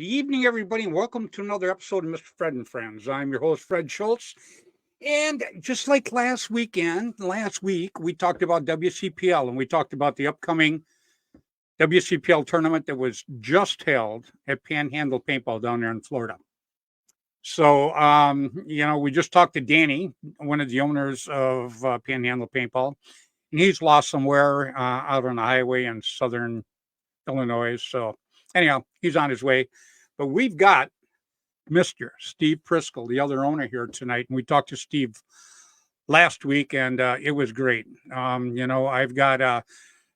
evening, everybody, and welcome to another episode of Mr. Fred and Friends. I'm your host, Fred Schultz. And just like last week, we talked about WCPL and we talked about the upcoming WCPL tournament that was just held at Panhandle Paintball down there in Florida. So, we just talked to Danny, one of the owners of Panhandle Paintball, and he's lost somewhere out on the highway in southern Illinois. So, anyhow, he's on his way. But we've got Mr. Steve Priskel, the other owner here tonight. And we talked to Steve last week, and it was great. I've got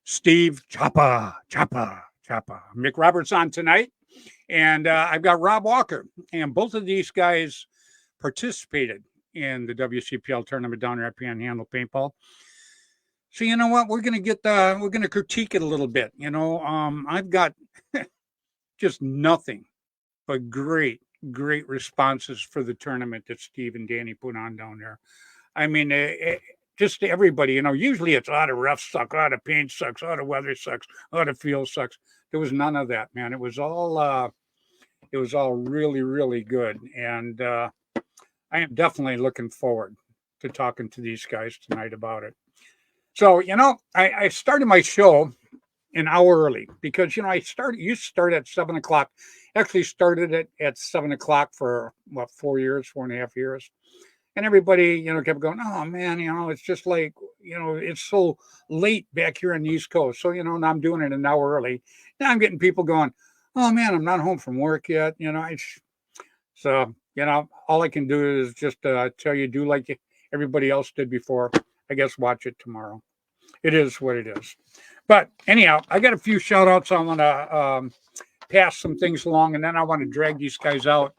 Steve Choppa Mick Roberts on tonight. And I've got Rob Walker. And both of these guys participated in the WCPL tournament down there at Panhandle Paintball. So you know what? We're gonna critique it a little bit. I've got just nothing but great responses for the tournament that Steve and Danny put on down there. I mean, just everybody. Usually it's the ref suck, the paint sucks, the weather sucks, the field sucks. There was none of that, man. It was all really, really good, and I am definitely looking forward to talking to these guys tonight about it. So, I started my show an hour early because, used to start at 7:00. Actually started it at 7:00 for 4.5 years. And everybody, kept going, oh man, it's just like, it's so late back here on the East Coast. So, now I'm doing it an hour early. Now I'm getting people going, oh man, I'm not home from work yet. So, all I can do is just tell you, do like everybody else did before. I guess watch it tomorrow. It is what it is. But anyhow, I got a few shout outs. I want to pass some things along, and then I want to drag these guys out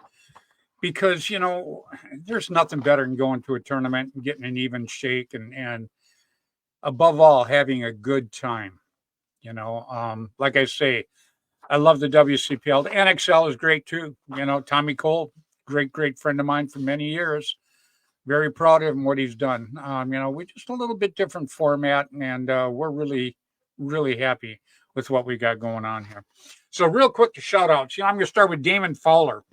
because, there's nothing better than going to a tournament and getting an even shake and above all, having a good time. Like I say, I love the WCPL. The NXL is great too. Tommy Cole, great friend of mine for many years. Very proud of him, what he's done. We're just a little bit different format, and we're really, really happy with what we got going on here. So real quick to shout outs. I'm going to start with Damon Fowler.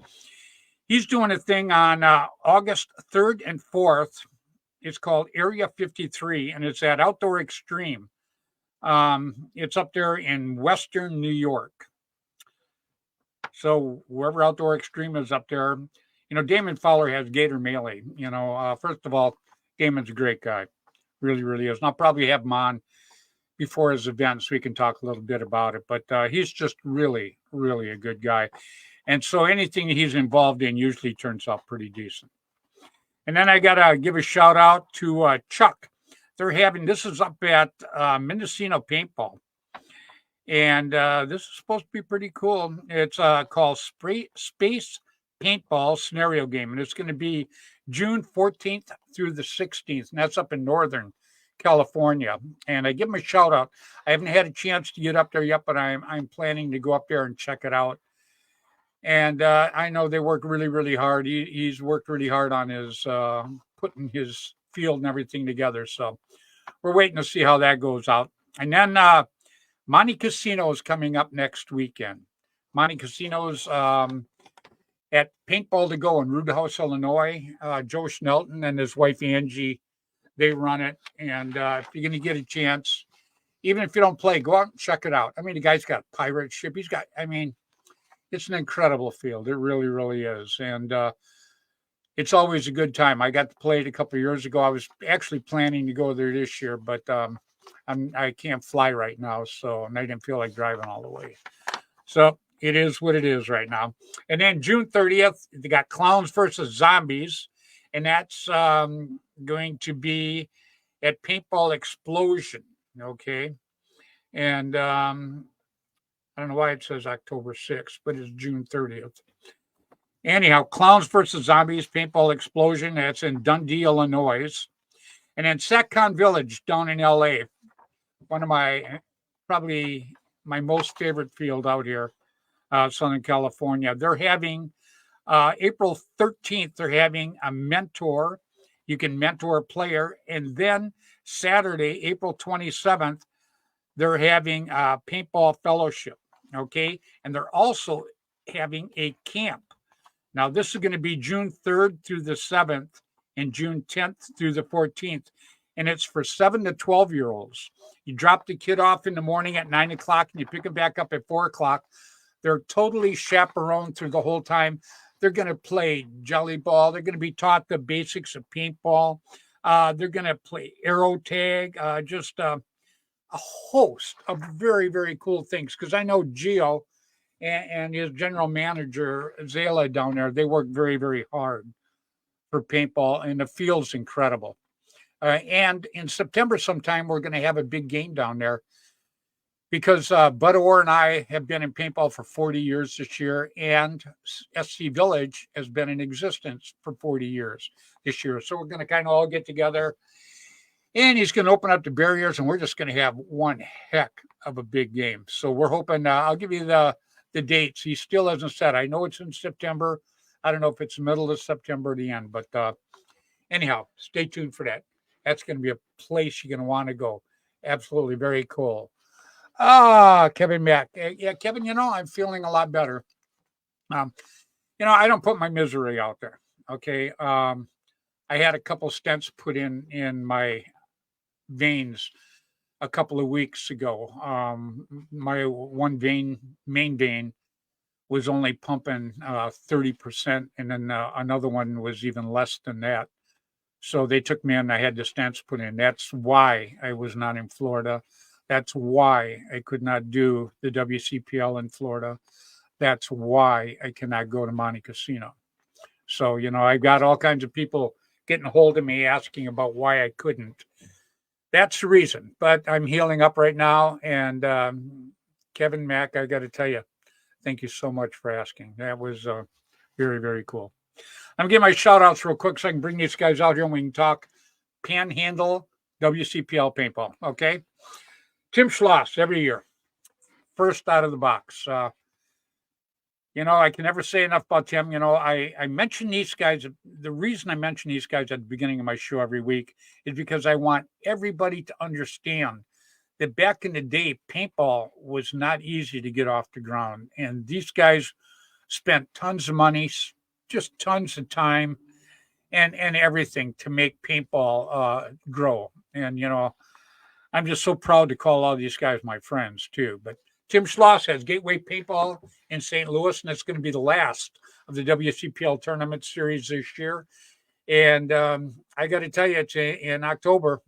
He's doing a thing on August 3rd and 4th. It's called Area 53, and it's at Outdoor Extreme. It's up there in Western New York. So wherever Outdoor Extreme is up there, Damon Fowler has Gator Melee. First of all, Damon's a great guy. Really, really is. And I'll probably have him on before his event so we can talk a little bit about it. But he's just really, really a good guy. And so anything he's involved in usually turns out pretty decent. And then I got to give a shout out to Chuck. This is up at Mendocino Paintball. And this is supposed to be pretty cool. It's called Space Paintball Scenario Game. And it's going to be June 14th through the 16th. And that's up in Northern California. And I give him a shout out. I haven't had a chance to get up there yet, but I'm planning to go up there and check it out. And I know they work really, really hard. He's worked really hard on his putting his field and everything together. So we're waiting to see how that goes out. And then Monte Casino is coming up next weekend. Monte Casino's at Paintball to Go in Roodhouse, Illinois. Joe Schnelton and his wife Angie, they run it. And if you're going to get a chance, even if you don't play, go out and check it out. The guy's got a pirate ship. It's an incredible field. It really, really is. And it's always a good time. I got to play it a couple of years ago. I was actually planning to go there this year, but I can't fly right now, and I didn't feel like driving all the way. So it is what it is right now. And then June 30th, they got Clowns versus Zombies, and that's going to be at Paintball Explosion. Okay, and I don't know why it says October 6th, but it's June 30th. Anyhow, Clowns versus Zombies, Paintball Explosion. That's in Dundee, Illinois. And then SatCon Village down in LA. One of probably my most favorite field out here, Southern California. They're having, April 13th, they're having a mentor. You can mentor a player. And then Saturday, April 27th, they're having a paintball fellowship. Okay. And they're also having a camp. Now, this is going to be June 3rd through the 7th and June 10th through the 14th. And it's for 7 to 12-year-olds. You drop the kid off in the morning at 9 o'clock and you pick them back up at 4 o'clock. They're totally chaperoned through the whole time. They're going to play jelly ball. They're going to be taught the basics of paintball. They're going to play aero tag, just a host of very, very cool things. Because I know Gio and his general manager, Zayla, down there, they work very, very hard for paintball, and the field's incredible. And in September sometime, we're going to have a big game down there because Bud Orr and I have been in paintball for 40 years this year, and SC Village has been in existence for 40 years this year. So we're going to kind of all get together, and he's going to open up the barriers, and we're just going to have one heck of a big game. So we're hoping, I'll give you the dates. He still hasn't said. I know it's in September. I don't know if it's the middle of September or the end, but anyhow, stay tuned for that. That's going to be a place you're going to want to go. Absolutely very cool. Kevin Mack. Yeah, Kevin, I'm feeling a lot better. I don't put my misery out there. Okay. I had a couple stents put in my veins a couple of weeks ago. My one main vein was only pumping 30%, and then another one was even less than that. So they took me in. I had the stents put in. That's why I was not in Florida. That's why I could not do the WCPL in Florida. That's why I cannot go to Monte Casino. So, I've got all kinds of people getting a hold of me asking about why I couldn't. That's the reason. But I'm healing up right now. And Kevin Mack, I got to tell you, thank you so much for asking. That was very, very cool. I'm going to give my shout outs real quick so I can bring these guys out here and we can talk Panhandle WCPL paintball. Okay. Tim Schloss every year, first out of the box. I can never say enough about Tim. I mention these guys. The reason I mention these guys at the beginning of my show every week is because I want everybody to understand that back in the day, paintball was not easy to get off the ground. And these guys spent tons of money, just tons of time and everything to make paintball grow. And, I'm just so proud to call all these guys my friends too. But Tim Schloss has Gateway Paintball in St. Louis, and it's going to be the last of the WCPL tournament series this year. And I got to tell you, it's in October.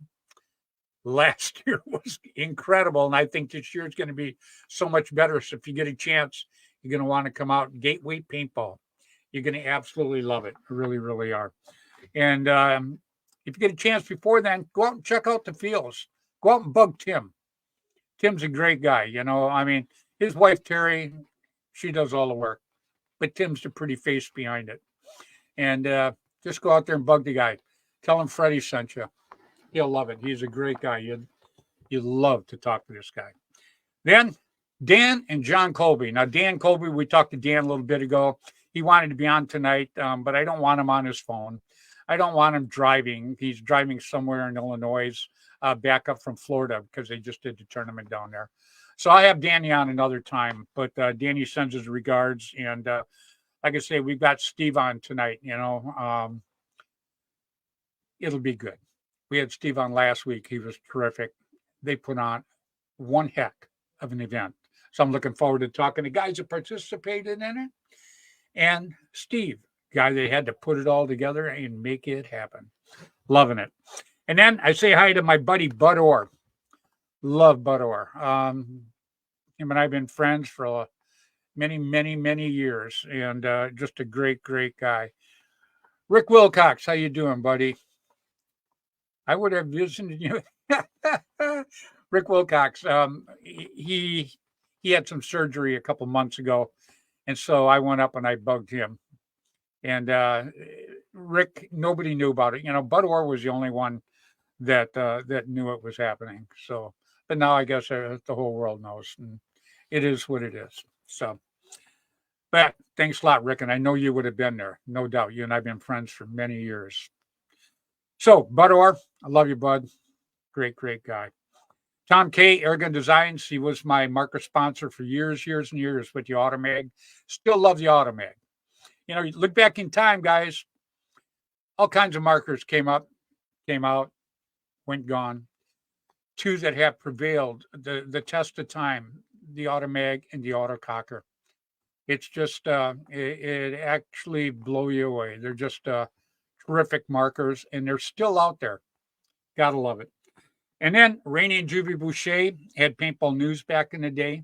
Last year was incredible, and I think this year is going to be so much better. So if you get a chance, you're going to want to come out. Gateway Paintball. You're going to absolutely love it. Really, really are. And if you get a chance before then, go out and check out the fields. Go out and bug Tim. Tim's a great guy. His wife, Terry, she does all the work, but Tim's the pretty face behind it. And just go out there and bug the guy. Tell him Freddy sent you. He'll love it. He's a great guy. You'd love to talk to this guy. Then Dan and John Colby. Now, Dan Colby, we talked to Dan a little bit ago. He wanted to be on tonight, but I don't want him on his phone. I don't want him driving. He's driving somewhere in Illinois, back up from Florida because they just did the tournament down there. So I have Danny on another time, but Danny sends his regards. And like I say, we've got Steve on tonight. It'll be good. We had Steve on last week. He was terrific. They put on one heck of an event. So I'm looking forward to talking to guys that participated in it. And Steve, guy that had to put it all together and make it happen. Loving it. And then I say hi to my buddy Bud Orr. Love Bud Orr. Him and I have been friends for many, many, many years. And just a great, great guy. Rick Wilcox, how you doing, buddy? I would have visited you. Rick Wilcox, he had some surgery a couple months ago. And so I went up and I bugged him. And Rick, nobody knew about it. Bud Orr was the only one that knew it was happening. So, but now I guess the whole world knows. And it is what it is. So, but thanks a lot, Rick. And I know you would have been there. No doubt. You and I have been friends for many years. So, Bud Orr, I love you, Bud. Great, great guy. Tom K, Airgun Designs. He was my marker sponsor for years, years, and years with the Automag. Still love the Automag. You know, you look back in time, guys, all kinds of markers came out, went gone. Two that have prevailed, the test of time, the Automag and the Autococker. It's just, it actually blow you away. They're just terrific markers, and they're still out there. Gotta love it. And then Rainey and Juvie Boucher had Paintball News back in the day.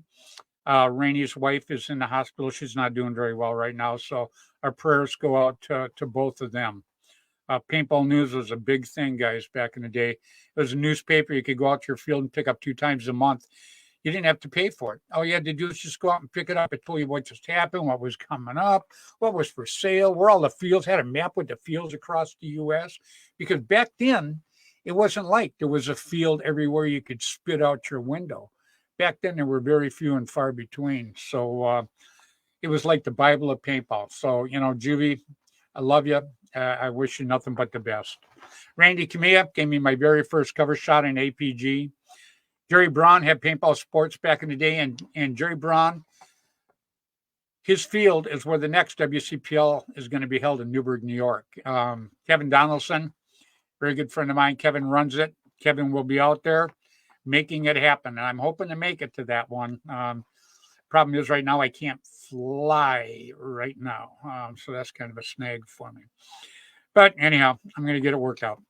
Rainey's wife is in the hospital. She's not doing very well right now. So our prayers go out to both of them. Paintball News was a big thing, guys, back in the day. It was a newspaper. You could go out to your field and pick up 2 times a month. You didn't have to pay for it. All you had to do was just go out and pick it up. It told you what just happened, what was coming up, what was for sale, where all the fields, had a map with the fields across the U.S. Because back then, it wasn't like there was a field everywhere you could spit out your window. Back then, there were very few and far between. So it was like the Bible of paintball. So, you know, Juvie, I love you. I wish you nothing but the best. Randy Camilla gave me my very first cover shot in APG. Jerry Braun had Paintball Sports back in the day, and Jerry Braun, his field is where the next WCPL is going to be held in Newburgh, New York. Kevin Donaldson, very good friend of mine. Kevin runs it. Kevin will be out there making it happen, and I'm hoping to make it to that one. Problem is right now I can't fly right now, so that's kind of a snag for me. But anyhow, I'm going to get it worked out.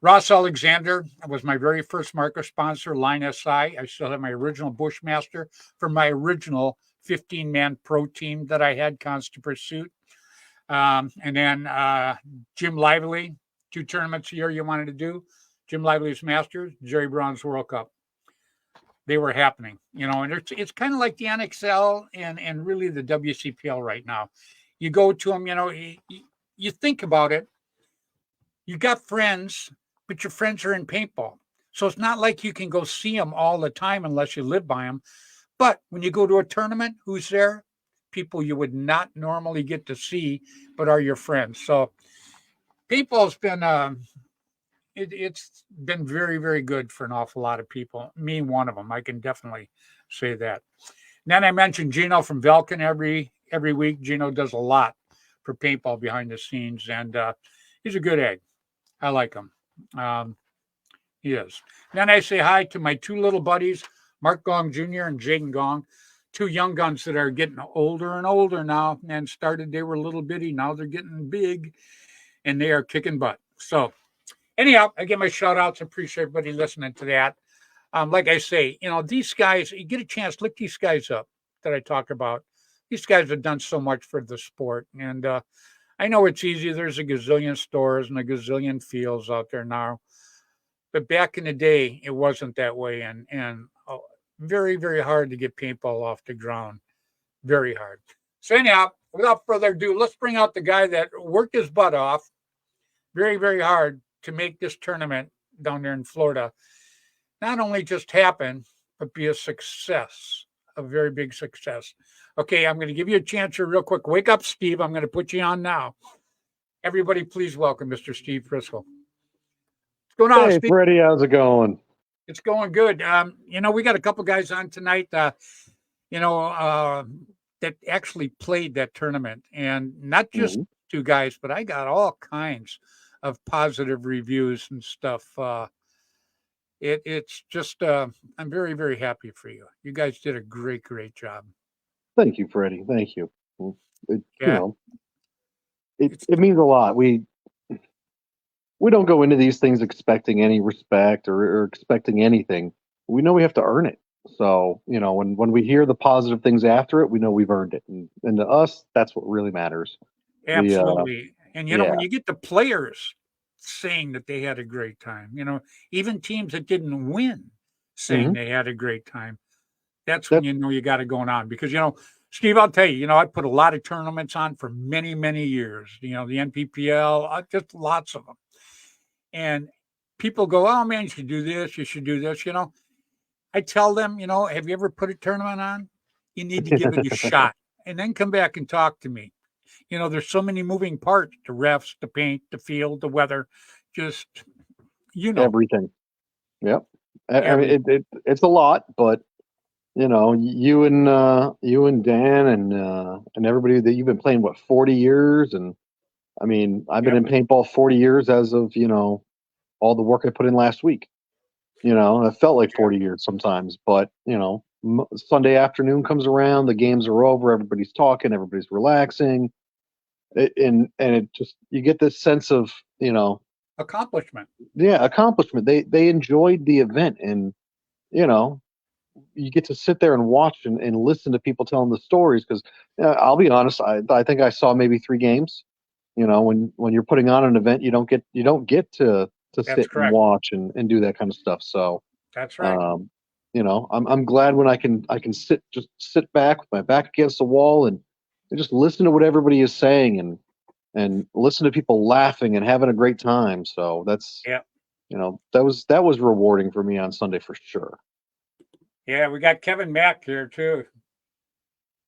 Ross Alexander was my very first marker sponsor, Line SI. I still have my original Bushmaster for my original 15-man pro team that I had, Constant Pursuit. And then Jim Lively, 2 tournaments a year you wanted to do. Jim Lively's Masters, Jerry Braun's World Cup. They were happening, you know, and it's kind of like the NXL and really the WCPL right now. You go to them, you know, you think about it. You got friends, but your friends are in paintball. So it's not like you can go see them all the time unless you live by them. But when you go to a tournament, who's there? People you would not normally get to see, but are your friends. So paintball's been it's been very, very good for an awful lot of people. Me, one of them. I can definitely say that. And then I mentioned Gino from Velkin every week. Gino does a lot for paintball behind the scenes, and he's a good egg. I like him. He is. And then I say hi to my 2 little buddies, Mark Gong Jr. and Jaden Gong, 2 young guns that are getting older and older now, and started, they were little bitty. Now they're getting big, and they are kicking butt. So anyhow, I give my shout outs. Appreciate everybody listening to that. Like I say, you know, these guys, you get a chance, look these guys up that I talk about. These guys have done so much for the sport. And I know it's easy. There's a gazillion stores and a gazillion fields out there now. But back in the day, it wasn't that way. And very, very hard to get paintball off the ground. Very hard. So anyhow, without further ado, let's bring out the guy that worked his butt off very, very hard to make this tournament down there in Florida not only just happen, but be a success, a very big success. Okay, I'm going to give you a chance here real quick. Wake up, Steve. I'm going to put you on now. Everybody, please welcome Mr. Steve Frisco. What's going on, Hey, Steve? Freddy, how's it going? It's going good. You know, we got a couple guys on tonight, you know, that actually played that tournament. And not just 2 guys, but I got all kinds of positive reviews and stuff. It's just, I'm very, very happy for you. You guys did a great, great job. Thank you, Freddie. Thank you. You Yeah. know, it means a lot. We don't go into these things expecting any respect or expecting anything. We know we have to earn it. So, you know, when we hear the positive things after it, we know we've earned it. And to us, that's what really matters. Absolutely. And, you know, when you get the players saying that they had a great time, you know, even teams that didn't win saying they had a great time, that's when you know you got it going on. Because, you know, Steve, I'll tell you, you know, I put a lot of tournaments on for many, many years, you know, the NPPL, just lots of them. And people go, oh, man, you should do this, you should do this, you know. I tell them, you know, have you ever put a tournament on? You need to give it a shot and then come back and talk to me. You know, there's so many moving parts, the refs, the paint, the field, the weather, just, you know. Everything. Yep. I mean, it's a lot, but you know, you and Dan and everybody that you've been playing, what, 40 years? And I mean, I've been Yep, in paintball 40 years as of, you know, all the work I put in last week. You know, it felt like yeah, 40 years sometimes, but you know, Sunday afternoon comes around, the games are over, everybody's talking, everybody's relaxing, and it just, you get this sense of, you know, accomplishment. yeah, accomplishment. They enjoyed the event, and you know, you get to sit there and watch and listen to people telling the stories. Because I'll be honest, I think I saw maybe 3 games. You know, when you're putting on an event, you don't get to That's sit and correct. watch and do that kind of stuff. So That's right. um, you know, I'm glad when I can sit back with my back against the wall and just listen to what everybody is saying and listen to people laughing and having a great time. So that's, Yeah, you know, that was rewarding for me on Sunday for sure. yeah. We got Kevin Mack here too.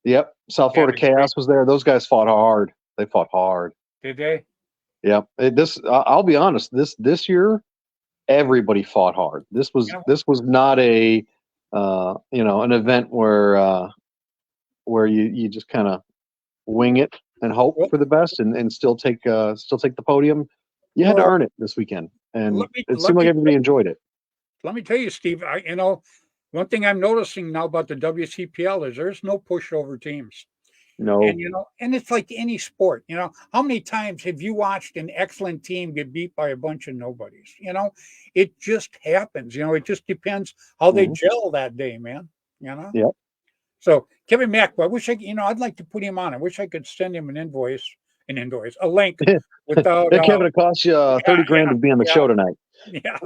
Yep, South Had Florida a great. Chaos was there. Those guys fought hard. They fought hard. Did they? Yep. I'll be honest. This year, everybody fought hard. This You was know, this was not a you know, an event where you just kind of wing it and hope well, for the best and still take the podium. You had to well, earn it this weekend, and let me it let seemed like me everybody enjoyed it. let me tell you, Steve. One thing I'm noticing now about the WCPL is there's no pushover teams. And No. and it's like any sport. How many times have you watched an excellent team get beat by a bunch of nobodies? It just happens. It just depends how they Mhm. gel that day, man. You know. Yep. So Kevin Mack, I wish I'd like to put him on. I wish I could send him a link without. Hey, Kevin, it costs you Yeah, 30 grand to be on the yeah, show tonight. yeah.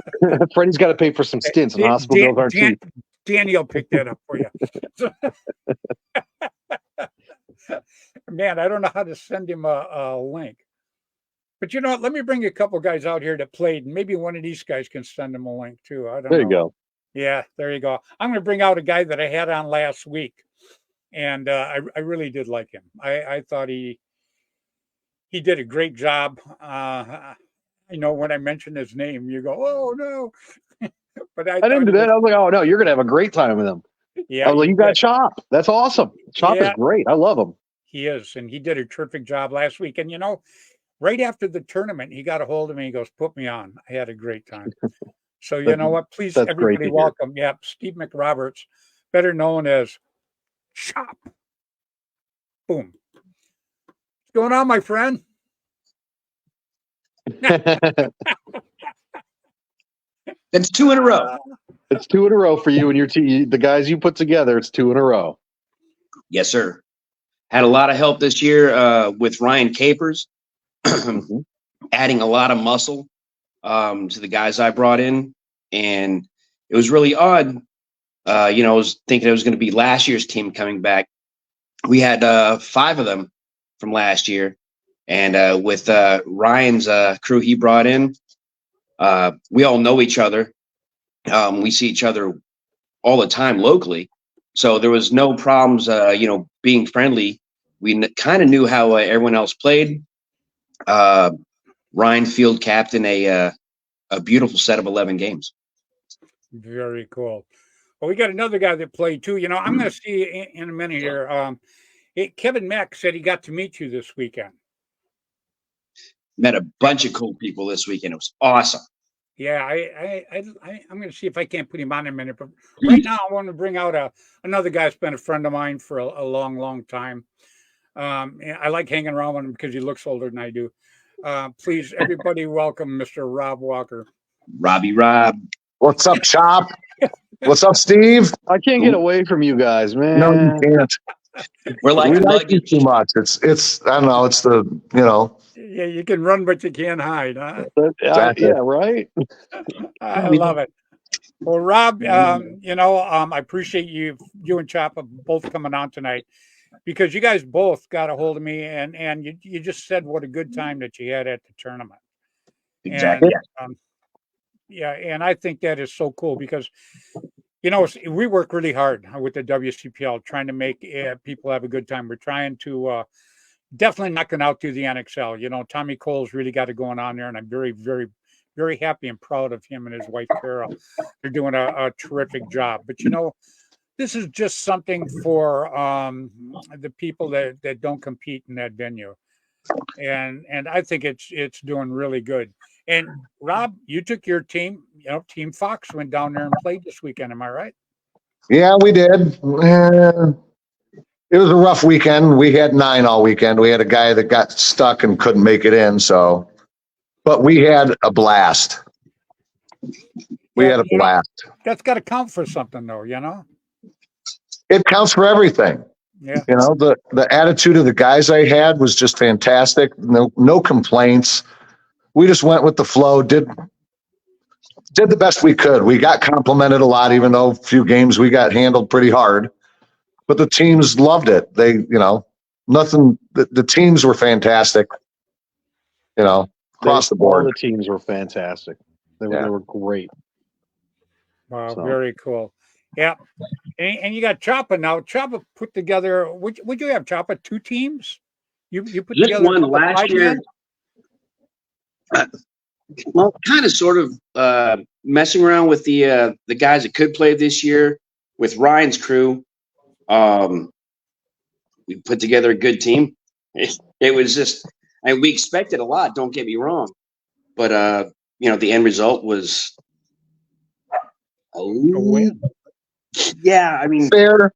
Freddie's got to pay for some stints, and hospital bills aren't cheap. Daniel picked that up for you. Man, I don't know how to send him a link. But you know what? Let me bring a couple guys out here that played, and maybe one of these guys can send him a link too. I don't There you know. go. Yeah, there you go. I'm going to bring out a guy that I had on last week, and I really did like him. I thought he did a great job. When I mentioned his name, you go, "Oh no!" But I I didn't thought do he was, that. I was like, oh no, you're gonna have a great time with him. I yeah, was like, you you got did. Chop. That's awesome. Chop is Yeah, great. I love him. he is, and he did a terrific job last week. And right after the tournament, he got a hold of me. He goes, "Put me on." I had a great time. So you That, know what? Please, that's great everybody, to hear. welcome. Yeah, Steve McRoberts, better known as Chop. Boom. What's going on, my friend? That's 2 in a row. It's 2 in a row for you and your team. The guys you put together, it's 2 in a row. Yes, sir. Had a lot of help this year with Ryan Capers, Hmm. adding a lot of muscle to the guys I brought in. And it was really odd. I was thinking it was going to be last year's team coming back. We had 5 of them from last year. And with Ryan's crew he brought in, we all know each other. We see each other all the time locally. So there was no problems, being friendly. We kind of knew how everyone else played. Uh, Ryan field captain a beautiful set of 11 games. Very cool. Well, we got another guy that played too. I'm going to see in a minute here. Kevin Mack said he got to meet you this weekend. Met a bunch of cool people this weekend. It was awesome. Yeah, I'm going to see if I can't put him on in a minute. But right now, I want to bring out another guy that's been a friend of mine for a long, long time. I like hanging around with him because he looks older than I do. Please, everybody, welcome Mr. Rob Walker. Robbie Rob. What's up, Chop? What's up, Steve? I can't get away from you guys, No, you man. can't. We're like We like you luggage. too much. It's I don't know. It's Yeah, you can run, but you can't hide, huh? exactly. Yeah, right. I love it. Well, Rob, I appreciate you and Chapa both coming on tonight because you guys both got a hold of me and you just said what a good time that you had at the tournament. Exactly. And yeah, and I think that is so cool because we work really hard with the WCPL trying to make people have a good time. We're trying to definitely not going out through the NXL. Tommy Cole's really got it going on there, and I'm very, very very happy and proud of him and his wife, Carol. They're doing a terrific job. But, this is just something for the people that don't compete in that venue. And I think it's doing really good. And Rob, you took your team, Team Fox went down there and played this weekend. Am I right? Yeah, we did. It was a rough weekend. We had 9 all weekend. We had a guy that got stuck and couldn't make it in. So, but we had a blast. We had a blast. That's got to count for something, though. It counts for everything. Yeah. The attitude of the guys I had was just fantastic. No complaints. We just went with the flow. Did the best we could. We got complimented a lot, even though a few games we got handled pretty hard. But the teams loved it. They, nothing. The teams were fantastic. Across the board. All the teams were fantastic. They were great. Wow, very cool. Yeah, and you got Choppa now. Choppa put together. Would you have Choppa 2 teams? You put Just together one last year. Well, kind of, sort of messing around with the guys that could play this year with Ryan's crew. We put together a good team. It was just, we expected a lot. Don't get me wrong, but the end result was a win. Yeah, I mean, fair.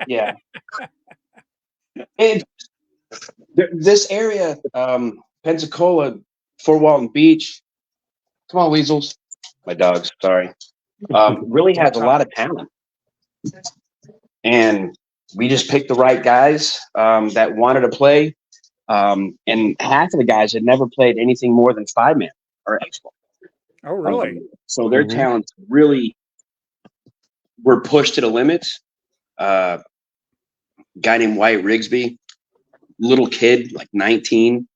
Yeah. And this area, Pensacola, Fort Walton Beach. Come on, weasels. My dogs. Sorry. Really has a lot of talent, and we just picked the right guys that wanted to play. And half of the guys had never played anything more than 5-man or X-ball. Oh, really? So their talents really were pushed to the limits. Guy named Wyatt Rigsby, little kid, like 19,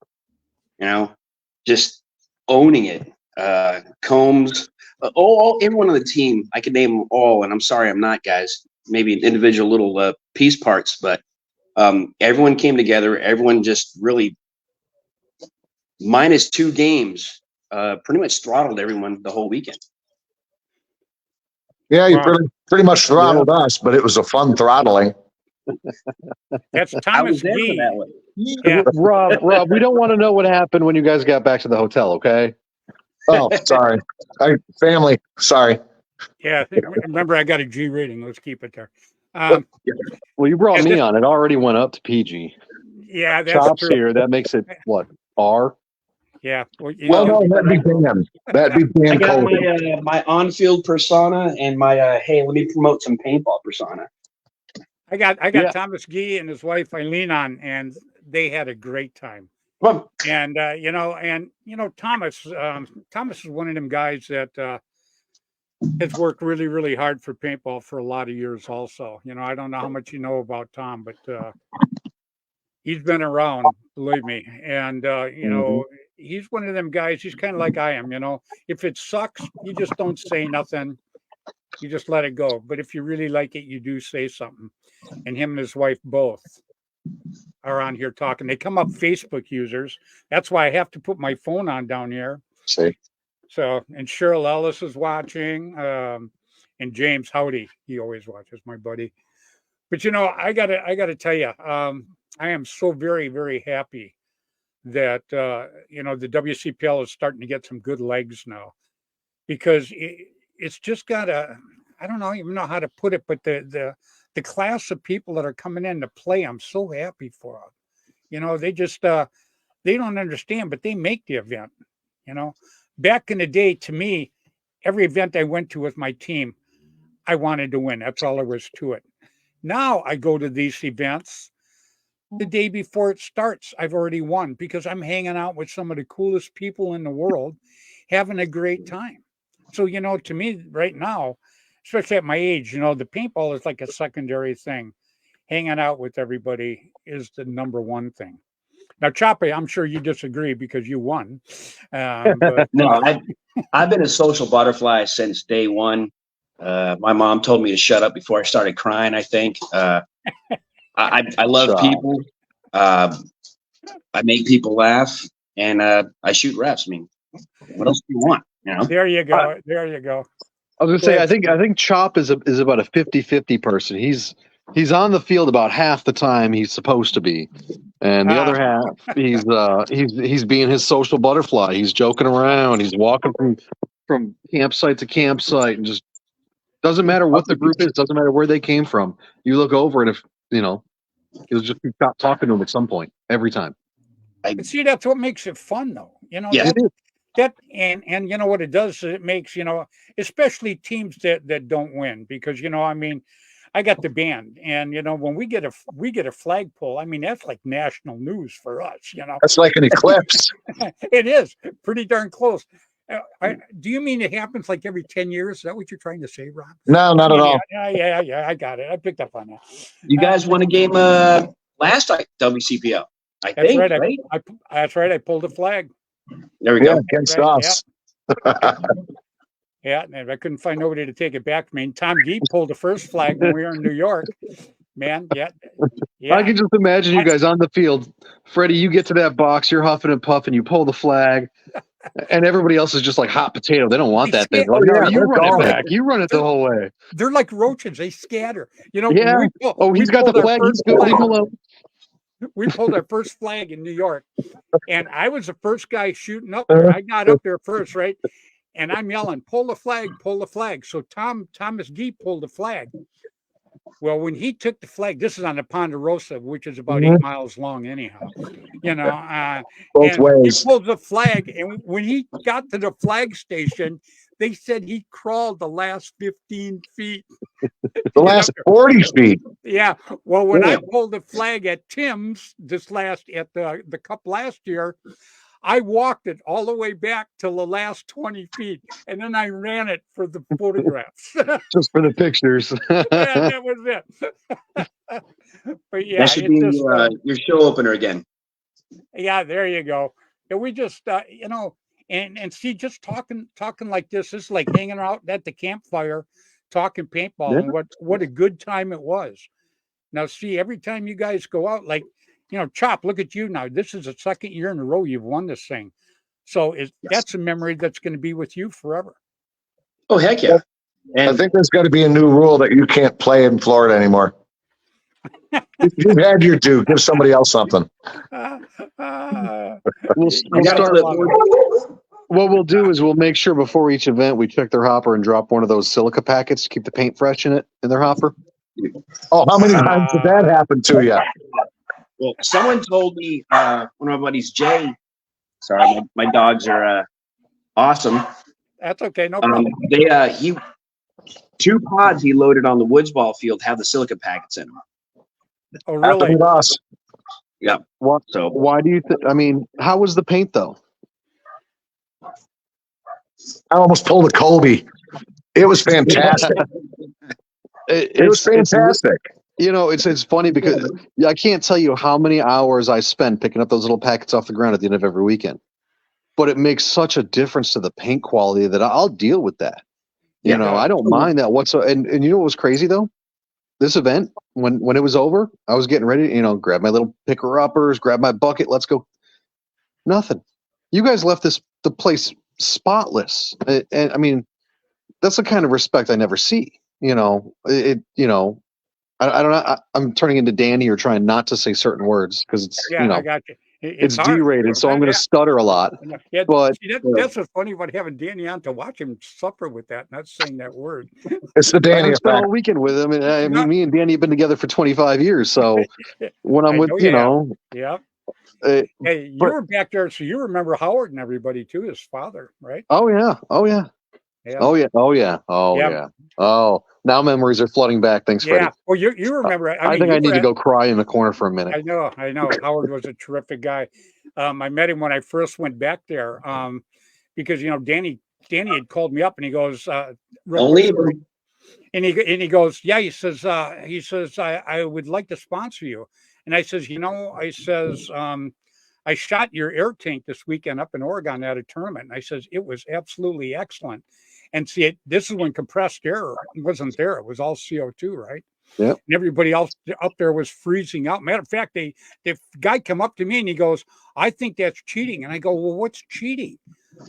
just owning it. Combs, everyone on the team, I could name them all, and I'm sorry I'm not, guys. Maybe individual little piece parts, but everyone came together. Everyone just really, minus 2 games, pretty much throttled everyone the whole weekend. Yeah, you pretty much throttled us, but it was a fun throttling. That's Thomas Gee. Yeah. Rob, we don't want to know what happened when you guys got back to the hotel, okay? Oh, sorry. Family, sorry. Yeah, remember I got a G rating. Let's keep it there. Well, you brought me on. It already went up to PG. Yeah, that's Chops true. here. That makes it, what, R? Yeah. Well, No, that'd be Dan. That'd be Dan. I got my on-field persona and my hey, let me promote some paintball persona. I got Thomas Gee and his wife Eileen on, and they had a great time. And Thomas is one of them guys that has worked really, really hard for paintball for a lot of years. Also, I don't know how much you know about Tom, but he's been around, believe me, and he's one of them guys. He's kind of like I am. If it sucks, you just don't say nothing. You just let it go. But if you really like it, you do say something. And him and his wife both are on here talking. They come up Facebook users. That's why I have to put my phone on down here. See. So, and Cheryl Ellis is watching, and James Howdy. He always watches, my buddy. But I gotta tell you, I am so very, very happy that the WCPL is starting to get some good legs now, because it's just got I don't even know how to put it, but the class of people that are coming in to play, I'm so happy for them. They just they don't understand, but they make the event. Back in the day, to me, every event I went to with my team, I wanted to win. That's all there was to it. Now I go to these events. The day before it starts, I've already won, because I'm hanging out with some of the coolest people in the world, having a great time. So, to me right now, especially at my age, the paintball is like a secondary thing. Hanging out with everybody is the number one thing. Now, Choppy, I'm sure you disagree because you won. But, no, I've been a social butterfly since day one. My mom told me to shut up before I started crying, I think. I love people. I make people laugh, and I shoot refs. I mean, What else do you want? You know? There you go. There you go. I was gonna say, I think Chop is about a 50-50 person. He's on the field about half the time he's supposed to be, and the other half he's being his social butterfly. He's joking around. He's walking from campsite to campsite, and just doesn't matter what the group is. Doesn't matter where they came from. You look over, and if he'll just stop talking to him at some point every time. But see, that's what makes it fun, though. Yeah. That and you know what it does is it makes, especially teams that don't win, because I got the band, and when we get a flagpole, I mean, that's like national news for us. That's like an eclipse. It is pretty darn close. Do you mean it happens like every 10 years? Is that what you're trying to say, Rob? No, not at all. Yeah, I got it. I picked up on that. You guys won a game last night, WCPL. That's think, right. right? That's right. I pulled a flag. There we Yeah, go. against Right, us. Yeah, and I couldn't find nobody to take it back. I mean, Tom Gee pulled the first flag when we were in New York. Man, yeah. I can just imagine you guys on the field. Freddie, you get to that box, you're huffing and puffing, you pull the flag, and everybody else is just like hot potato. They don't want that thing. Oh, yeah, You they're run it gone. back. You run it the whole way. They're like roaches. They scatter. Yeah. He's got the flag. He's good. Leave him alone. We pulled our first flag in New York, and I was the first guy shooting up there. I got up there first, right? And I'm yelling, pull the flag, pull the flag. So Thomas Gee pulled the flag. Well, when he took the flag, this is on the Ponderosa, which is about 8 miles long anyhow, Both ways. He pulled the flag, and when he got to the flag station, they said he crawled the last 15 feet. The last 40 feet. Yeah. Well, when I pulled the flag at Tim's at the Cup last year, I walked it all the way back to the last 20 feet, and then I ran it for the photographs. Just for the pictures. Yeah, that was it. But yeah, That should be your show opener again. yeah, there you go. And we just, and see, just talking like this is like hanging out at the campfire, talking paintball, and what a good time it was. Now, see, every time you guys go out, like, Chop, look at you now. This is the second year in a row you've won this thing. So that's a memory that's going to be with you forever. Oh, heck yeah. I And think there's got to be a new rule that you can't play in Florida anymore. You've had your due. Give somebody else something. We'll start. What we'll do is we'll make sure before each event we check their hopper and drop one of those silica packets to keep the paint fresh in their hopper. Oh, how many times did that happen to you? well, someone told me, one of my buddies, Jay, sorry, my dogs are awesome. That's okay. No problem. He 2 pods he loaded on the Woods ball field have the silica packets in them. Oh, Happened really? with us. Yeah. What? So Why do you think? I mean, how was the paint though? I almost pulled a Colby. It was fantastic. It was fantastic. It's funny because I can't tell you how many hours I spend picking up those little packets off the ground at the end of every weekend. But it makes such a difference to the paint quality that I'll deal with that. I don't mind that whatsoever. And you know what was crazy though? This event, when it was over, I was getting ready to, grab my little picker uppers, grab my bucket, let's go. Nothing. You guys left the place spotless. And I mean, that's the kind of respect I never see. I don't know. I'm turning into Danny or trying not to say certain words because it's, I got you. it's hard. D-rated, so I'm going to stutter a lot. Yeah, But see, that's what's funny about having Danny on to watch him suffer with that, not saying that word. It's the I Danny haven't spent effect. all weekend with him, and I mean, me and Danny have been together for 25 years. So when I'm I with, know yeah. uh, Hey, you but- were back there, so you remember Howard and everybody too, his father, right? oh yeah, Yeah. yeah. Oh, now memories are flooding back. Thanks, Freddie. Yeah. Well, you remember. I think I need to go cry in the corner for a minute. I know. Howard was a terrific guy. I met him when I first went back there because Danny had called me up and he goes, Only and he goes, yeah. He says I would like to sponsor you, and I says, I shot your air tank this weekend up in Oregon at a tournament, and I says it was absolutely excellent. And see, this is when compressed air wasn't there; it was all CO2, right? Yep. And everybody else up there was freezing out. Matter of fact, the guy come up to me and he goes, "I think that's cheating." And I go, "Well, what's cheating?"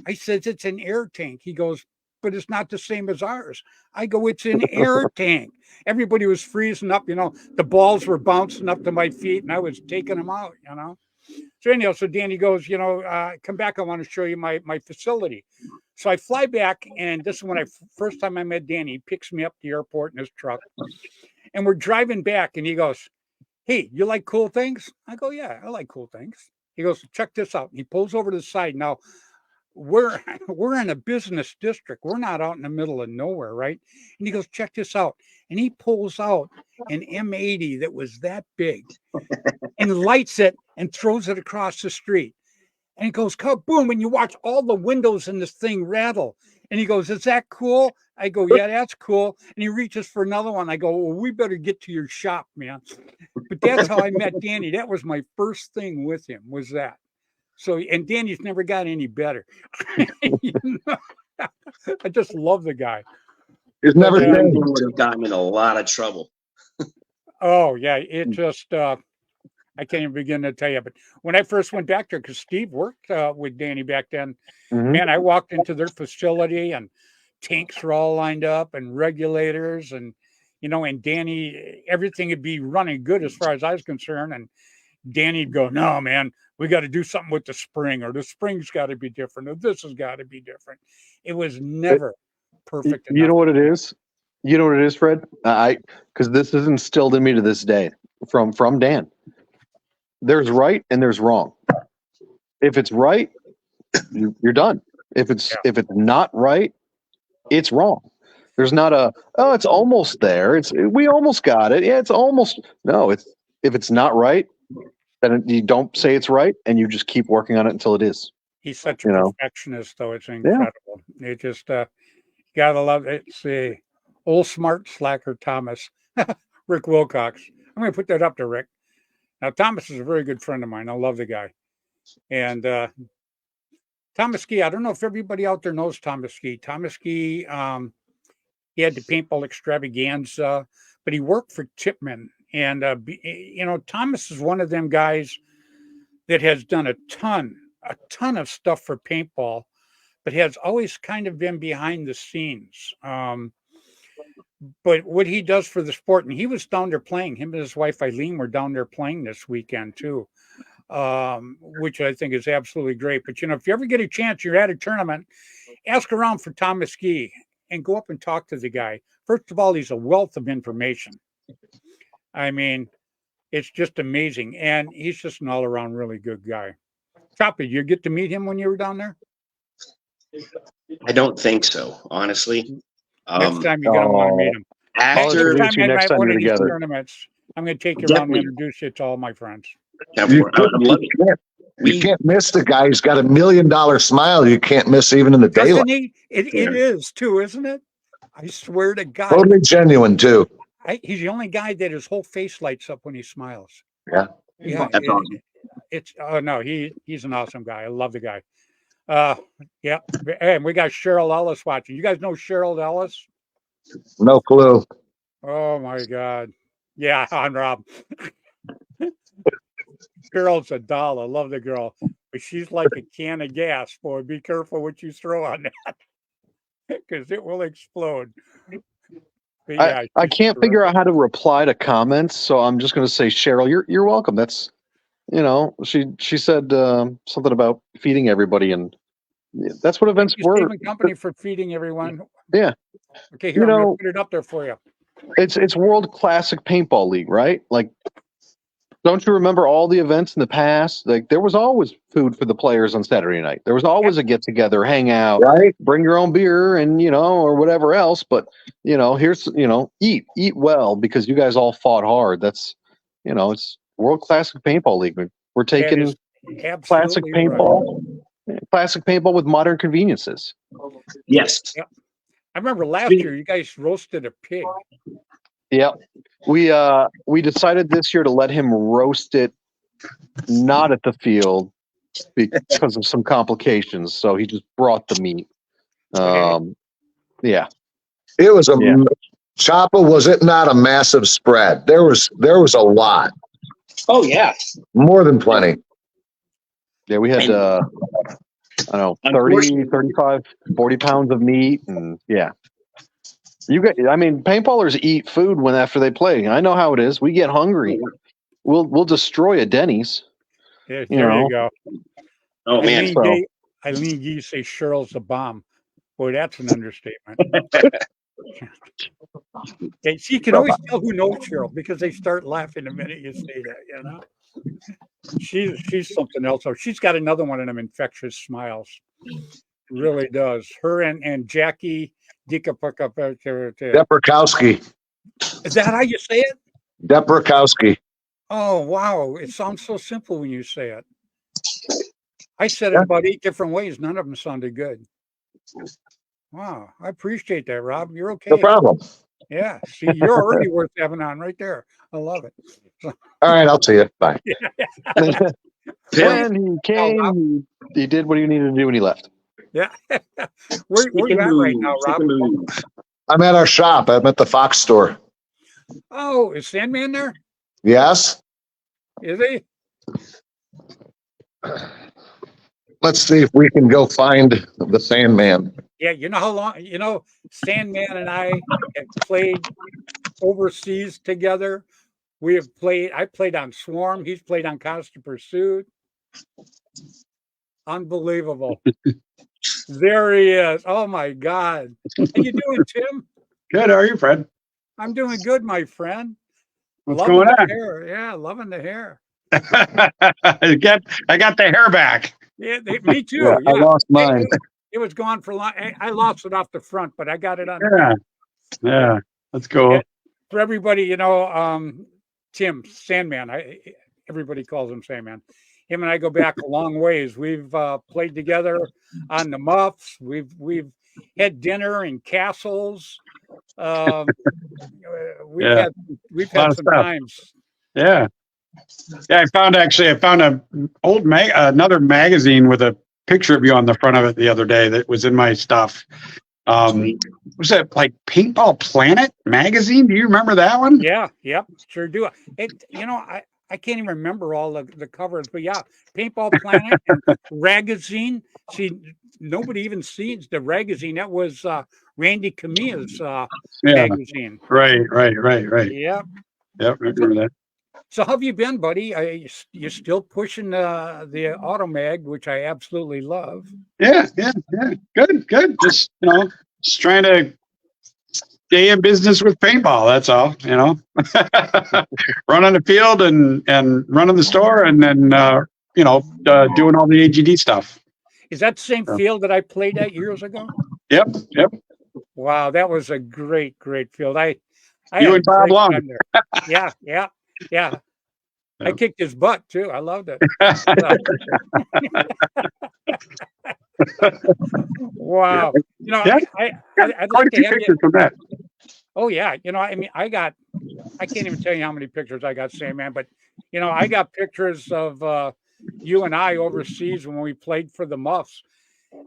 I says, it's an air tank. He goes, but it's not the same as ours. I go, it's an air tank. Everybody was freezing up, the balls were bouncing up to my feet and I was taking them out, So anyhow, so Danny goes, come back. I want to show you my facility. So I fly back, and this is when first time I met Danny. He picks me up at the airport in his truck, and we're driving back, and he goes, hey, you like cool things? I go, yeah, I like cool things. He goes, check this out. And he pulls over to the side. Now, we're in a business district. We're not out in the middle of nowhere, right? And he goes, check this out. And he pulls out an M80 that was that big and lights it and throws it across the street. And he goes, boom, and you watch all the windows in this thing rattle. And he goes, is that cool? I go, yeah, that's cool. And he reaches for another one. I go, well, we better get to your shop, man. But that's how I met Danny. That was my first thing with him, was that. So, and Danny's never got any better. I just love the guy. He's never would have gotten in a lot of trouble. Oh, yeah. It just, I can't even begin to tell you. But when I first went back there, because Steve worked with Danny back then, man, I walked into their facility and tanks were all lined up and regulators and, and Danny, everything would be running good as far as I was concerned. And Danny'd go, no, man, we got to do something with the spring, or the spring's got to be different, or this has got to be different. It was never perfect enough. You know what it is? You know what it is, Fred? Because this is instilled in me to this day from Dan. There's right and there's wrong. If it's right, you're done. If it's not right, it's wrong. There's not it's almost there. We almost got it. Yeah, it's almost. No, if it's not right, then you don't say it's right, and you just keep working on it until it is. He's such a perfectionist, though. It's incredible. Yeah. It just gotta love it. It's the old smart slacker Thomas, Rick Wilcox. I'm gonna put that up to Rick. Now, Thomas is a very good friend of mine. I love the guy. And Thomas Ski, I don't know if everybody out there knows Thomas Ski. Thomas Ski, he had the paintball extravaganza, but he worked for Chipman. And, Thomas is one of them guys that has done a ton of stuff for paintball, but has always kind of been behind the scenes. But what he does for the sport, and he was down there playing, him and his wife Eileen were down there playing this weekend too, which I think is absolutely great. But, if you ever get a chance, you're at a tournament, ask around for Thomas Ski and go up and talk to the guy. First of all, he's a wealth of information. I mean, it's just amazing. And he's just an all around really good guy. Choppy, did you get to meet him when you were down there? I don't think so, honestly. Next time you're going to want to meet him. After Next time next time one you're of these together. tournaments, I'm going to take you around and introduce you to all my friends. You can't miss the guy. He's got $1 million smile. You can't miss even in the daylight. Doesn't he? It is too, isn't it? I swear to God. Totally genuine too. He's the only guy that his whole face lights up when he smiles. Yeah. Yeah. That's awesome. He's an awesome guy. I love the guy. Yeah. And we got Cheryl Ellis watching. You guys know Cheryl Ellis? No clue. Oh my God. Yeah, on Rob. Girl's a doll. I love the girl, but she's like a can of gas, boy. Be careful what you throw on that, because it will explode. But yeah, I can't figure out how to reply to comments, so I'm just going to say, Cheryl, you're welcome. That's, she said something about feeding everybody, and that's what events were. Company for feeding everyone. Yeah. Okay, here, I'm going to put it up there for you. It's World Classic Paintball League, right? Like, don't you remember all the events in the past? Like, there was always food for the players on Saturday night. There was always a get together, hang out, Right. bring your own beer and, or whatever else. But, here's, eat well, because you guys all fought hard. That's, it's World Classic Paintball League. We're taking classic paintball, classic paintball with modern conveniences. Yes. Yep. I remember last year you guys roasted a pig. Yep. We decided this year to let him roast it not at the field because of some complications. So he just brought the meat. Yeah. It was Choppa, was it not a massive spread? There was a lot. Oh yeah. More than plenty. Yeah, we had I don't know, 30, 35, 40 pounds of meat. And yeah, paintballers eat food after they play. I know how it is. We get hungry. We'll destroy a Denny's. Yeah, there you go. Oh man, Eileen Gee say Cheryl's a bomb. Boy, that's an understatement. Okay, so you can always tell who knows Cheryl because they start laughing the minute you say that, you know. She's something else. So she's got another one of them infectious smiles. Really does. Her and Jackie Deprakowski. Is that how you say it? Deprakowski. Oh wow. It sounds so simple when you say it. I said it about 8 different ways. None of them sounded good. Wow. I appreciate that, Rob. You're okay. No problem. Yeah. See, you're already worth having on right there. I love it. All right, I'll see you. Bye. When he came, he did what he needed to do when he left. Yeah. Where you at right now, Rob? I'm at our shop. I'm at the Fox store. Oh, is Sandman there? Yes. Is he? Let's see if we can go find the Sandman. Yeah, you know how long, Sandman and I have played overseas together. I played on Swarm. He's played on Constant Pursuit. Unbelievable. There he is. Oh my God. How you doing, Tim? Good. How are you, Fred? I'm doing good, my friend. What's going on? Hair. Yeah, loving the hair. I got the hair back. Yeah, me too. Yeah, I lost mine. It was gone for long. I lost it off the front, but I got it on. Yeah. That's cool. Yeah, for everybody, Tim Sandman. Everybody calls him Sandman. Him and I go back a long ways. We've played together on the Muffs. We've had dinner in castles. We've had some times. Yeah. I found another magazine with a picture of you on the front of it the other day that was in my stuff. Was it like Paintball Planet magazine? Do you remember that one? Yeah, yep, sure do. I can't even remember all the covers, but yeah, Paintball Planet and Ragazine. See, nobody even sees the Ragazine. That was Randy Camilla's magazine. Right. Yeah. Yep, I remember that. So how have you been, buddy? You're still pushing the Auto Mag, which I absolutely love. Yeah. Good. Just trying to stay in business with paintball. That's all. Run on the field and running the store, and then doing all the AGD stuff. Is that the same field that I played at years ago? Yep. Wow, that was a great field. I you and Bob Long. Yeah. I kicked his butt too. I loved it. Wow. I'd like to have you. From that. Oh yeah. I can't even tell you how many pictures I got, Sandman, but I got pictures of you and I overseas when we played for the Muffs.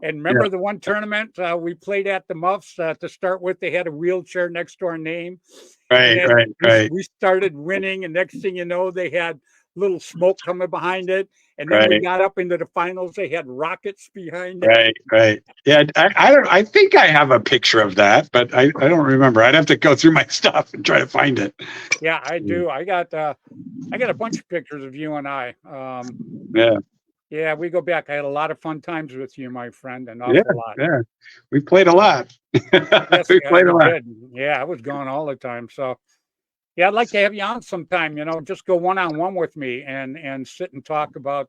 And remember the one tournament we played at the Muffs to start with? They had a wheelchair next to our name. Right. We started winning, and next thing you know, they had little smoke coming behind it. And then we got up into the finals. They had rockets behind it. Right. Yeah, I think I have a picture of that, but I don't remember. I'd have to go through my stuff and try to find it. Yeah, I do. I got a bunch of pictures of you and I. Yeah, we go back. I had a lot of fun times with you, my friend, an awful lot. Yeah, we played a lot. Yes, we played a lot. Yeah, I was gone all the time. So, yeah, I'd like to have you on sometime. Just go one-on-one with me and sit and talk about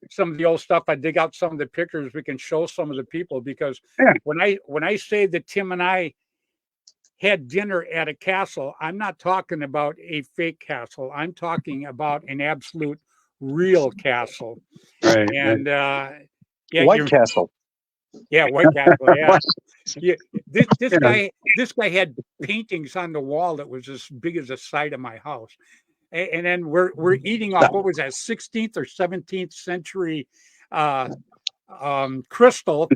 some of the old stuff. I dig out some of the pictures. We can show some of the people because when I say that Tim and I had dinner at a castle, I'm not talking about a fake castle. I'm talking about an absolute real castle. Right. And White Castle. Yeah, White Castle. Yeah. This guy had paintings on the wall that was as big as the side of my house. And then we're eating off what was that 16th or 17th century crystal,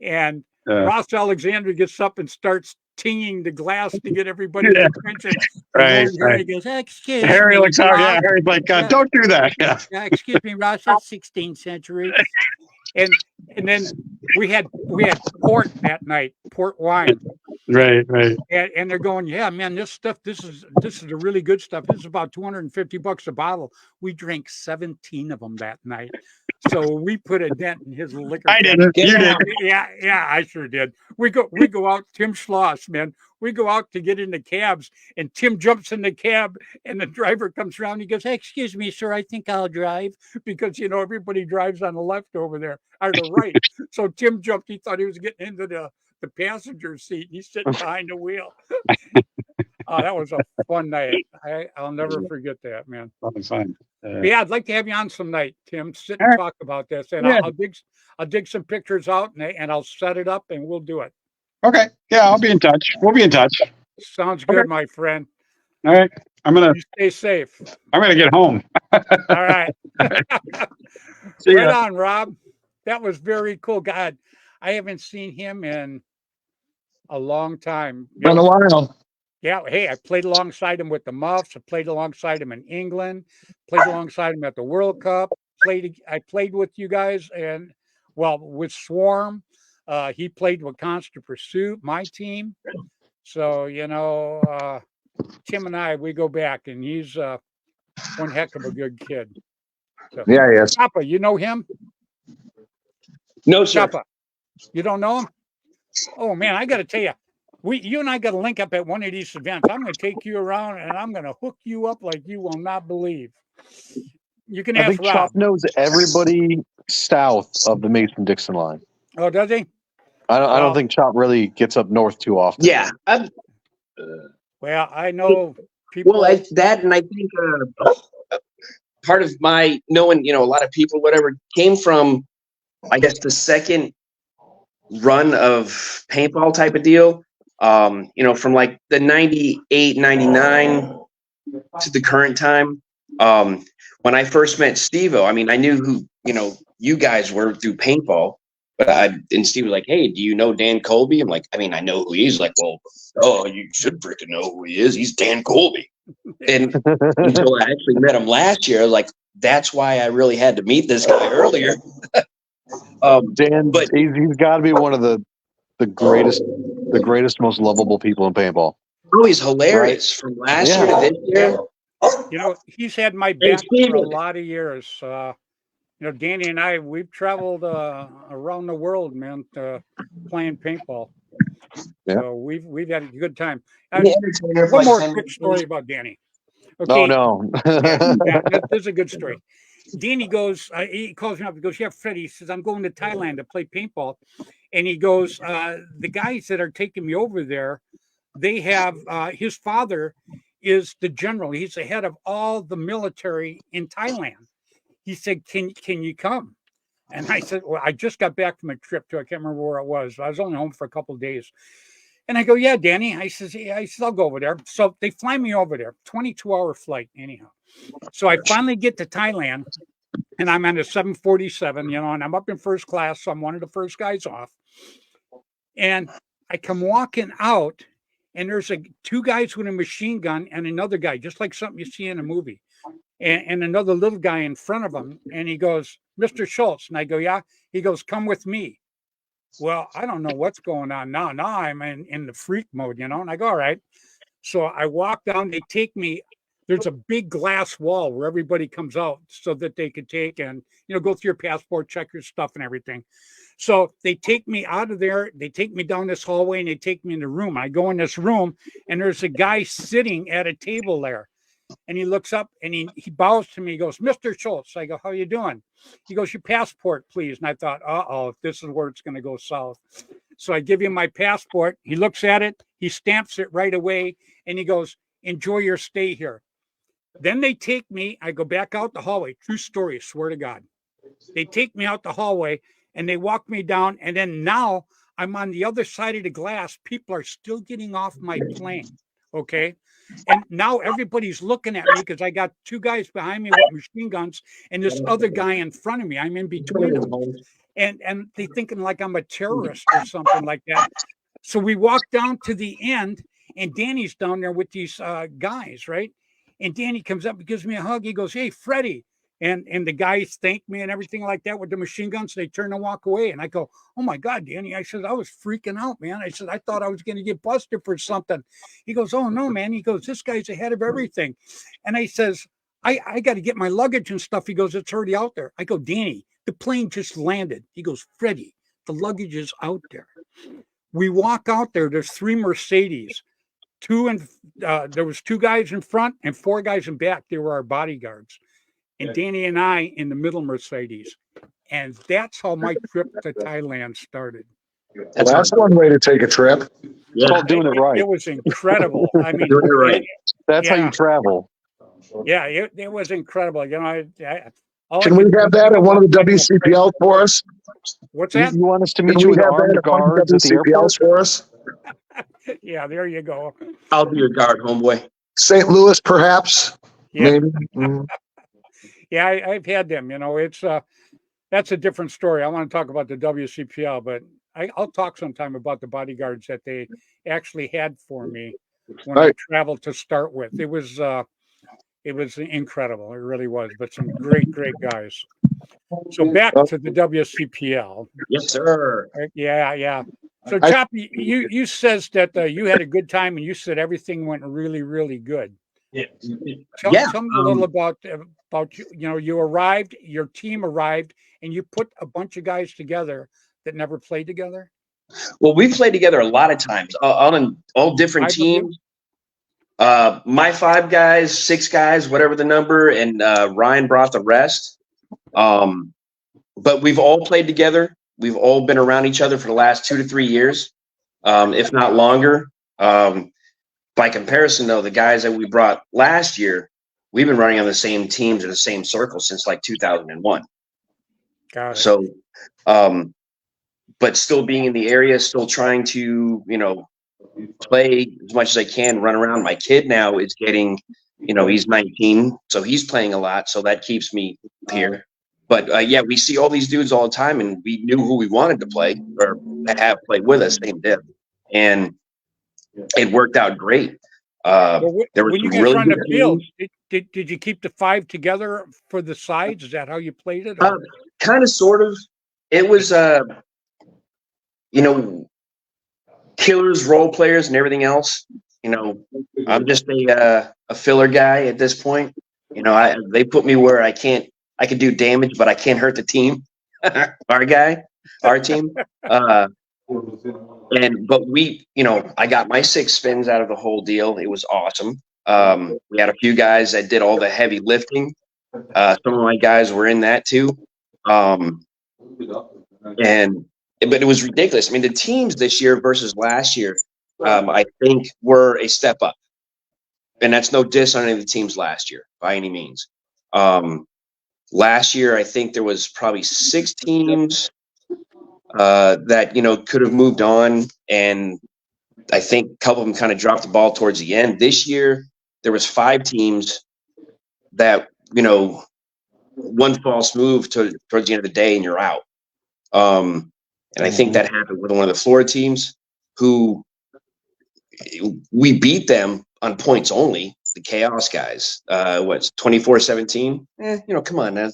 and Ross Alexander gets up and starts tinging the glass to get everybody's attention. Right. He goes, excuse Harry me, looks out. Yeah, Harry's like, don't do that. Excuse me, Ross, that's 16th century. and then we had port that night, port wine. Right. And they're going, yeah, man, this is the really good stuff. This is about $250 a bottle. We drank 17 of them that night. So we put a dent in his liquor. I didn't. You did. Yeah, I sure did. We go out, Tim Schloss, man. We go out to get in the cabs, and Tim jumps in the cab, and the driver comes around. He goes, hey, excuse me, sir, I think I'll drive, because everybody drives on the left over there, or the right. So Tim jumped. He thought he was getting into the passenger seat. He's sitting behind the wheel. Oh, that was a fun night. I'll never forget that, man. That was fun. Yeah, I'd like to have you on some night, Tim. Sit and talk about this, and Yeah. I'll dig some pictures out, and I'll set it up, and we'll do it. Okay. Yeah, I'll be in touch. We'll be in touch. Sounds good, my friend. All right. You stay safe. I'm gonna get home. All right. See Right ya. on, Rob. That was very cool. God, I haven't seen him in a long time. Been a while. Yeah, hey, I played alongside him with the Muffs. I played alongside him in England. Played alongside him at the World Cup. I played with you guys, and with Swarm. He played with Constant Pursuit, my team. So Tim and I, we go back, and he's one heck of a good kid. So, Yeah, yes. Papa, you know him? No, sir. Papa, you don't know him? Oh man, I got to tell you. You and I got to link up at one of these events. I'm going to take you around, and I'm going to hook you up like you will not believe. You can I ask think Rob. Chop knows everybody south of the Mason-Dixon line. Oh, does he? I Well- don't think Chop really gets up north too often. Yeah. Well, I know people. Well, that, and I think part of my knowing, a lot of people, whatever, came from, I guess, the second run of paintball type of deal. From like the 98, 99 to the current time. When I first met Steve-O, I mean, I knew who, you guys were through paintball, and Steve was like, hey, do you know Dan Colby? I'm like, I mean, I know who he is. Like, well, oh, you should freaking know who he is. He's Dan Colby. And until I actually met him last year, like, that's why I really had to meet this guy earlier. Dan, but he's got to be one of the greatest, most lovable people in paintball. oh, he's hilarious. From last year to this year. He's had my back for a lot of years. Danny and I, we've traveled around the world, man, playing paintball. Yeah. So we've had a good time. One One more quick story about Danny. Okay. Oh no. Yeah, this is a good story. Danny goes, he calls me up. He goes, yeah, Freddy. He says, I'm going to Thailand to play paintball. And he goes, the guys that are taking me over there, they have, his father is the general. He's the head of all the military in Thailand. He said, can you come? And I said, well, I just got back from a trip to, I can't remember where it was. I was only home for a couple of days. And I go, yeah, Danny. I said, I'll go over there. So they fly me over there, 22-hour flight anyhow. So I finally get to Thailand, and I'm on a 747, and I'm up in first class. So I'm one of the first guys off. And I come walking out, and there's two guys with a machine gun and another guy, just like something you see in a movie. And another little guy in front of him. And he goes, Mr. Schultz. And I go, yeah. He goes, come with me. Well, I don't know what's going on now. Now I'm in the freak mode, and I go, all right. So I walk down, they take me, there's a big glass wall where everybody comes out so that they could take and, go through your passport, check your stuff and everything. So they take me out of there, they take me down this hallway, and they take me in the room. I go in this room, and there's a guy sitting at a table there. And he looks up and he bows to me. He goes, Mr. Schultz. I go, how you doing? He goes, your passport, please. And I thought, uh-oh, this is where it's going to go south. So I give him my passport. He looks at it. He stamps it right away. And he goes, enjoy your stay here. Then they take me. I go back out the hallway. True story, swear to God. They take me out the hallway and they walk me down. And then now I'm on the other side of the glass. People are still getting off my plane. Okay. And now everybody's looking at me because I got two guys behind me with machine guns and this other guy in front of me. I'm in between them. And they thinking like I'm a terrorist or something like that. So we walk down to the end, and Danny's down there with these guys, right? And Danny comes up and gives me a hug. He goes, hey, Freddy. And the guys thank me and everything like that with the machine guns. They turn and walk away. And I go, oh my God, Danny. I said, I was freaking out, man. I said, I thought I was going to get busted for something. He goes, oh no, man. He goes, this guy's ahead of everything. And I says, I got to get my luggage and stuff. He goes, it's already out there. I go, Danny, the plane just landed. He goes, Freddy, the luggage is out there. We walk out there. There's 3 Mercedes. There was 2 guys in front and 4 guys in back. They were our bodyguards. And Danny and I in the middle Mercedes. And that's how my trip to Thailand started. That's one way to take a trip. It's called doing it right. It was incredible. I mean, Doing it right. That's how you travel. Yeah, it was incredible. You know, Can we have that at one of the WCPL for us? What's You, that? you want us to meet Can you we with have that armed at one of the guards at the airport? WCPLs for us? Yeah, there you go. I'll be your guard, homeboy. St. Louis, perhaps? Yeah. Maybe. Mm. Yeah, I've had them. You know, it's that's a different story. I want to talk about the WCPL, but I'll talk sometime about the bodyguards that they actually had for me when I Right. traveled to start with. It was incredible. It really was. But some great guys. So back to the WCPL. Yes, sir. Yeah. So Choppy, you says that you had a good time, and you said everything went really, really good. Yeah. Tell me a little about you. You know, you arrived, your team arrived, and you put a bunch of guys together that never played together. Well, we played together a lot of times on all different teams. My 5 guys, 6 guys, whatever the number, and Ryan brought the rest. But we've all played together. We've all been around each other for the last 2 to 3 years, if not longer. By comparison, though, the guys that we brought last year, we've been running on the same teams in the same circle since like 2001. Got it. So, but still being in the area, still trying to, play as much as I can, run around. My kid now is getting, he's 19, so he's playing a lot. So that keeps me here. But yeah, we see all these dudes all the time, and we knew who we wanted to play or have played with us, same dip. And it worked out great. There was when you some guys really run the good field, teams. did you keep the 5 together for the sides? Is that how you played it? Kind of, sort of. It was, killers, role players, and everything else. I'm just a filler guy at this point. They put me where I could do damage, but I can't hurt the team. Our team. But we, I got my 6 spins out of the whole deal. It was awesome. We had a few guys that did all the heavy lifting. Some of my guys were in that too. But it was ridiculous. I mean, the teams this year versus last year, I think were a step up. And that's no diss on any of the teams last year by any means. Last year, I think there was probably 6 teams that, could have moved on. And I think a couple of them kind of dropped the ball towards the end. This year, there was 5 teams that, one false move towards the end of the day and you're out. And I think that happened with one of the Florida teams who we beat them on points only, the Chaos guys. 24-17? Come on now.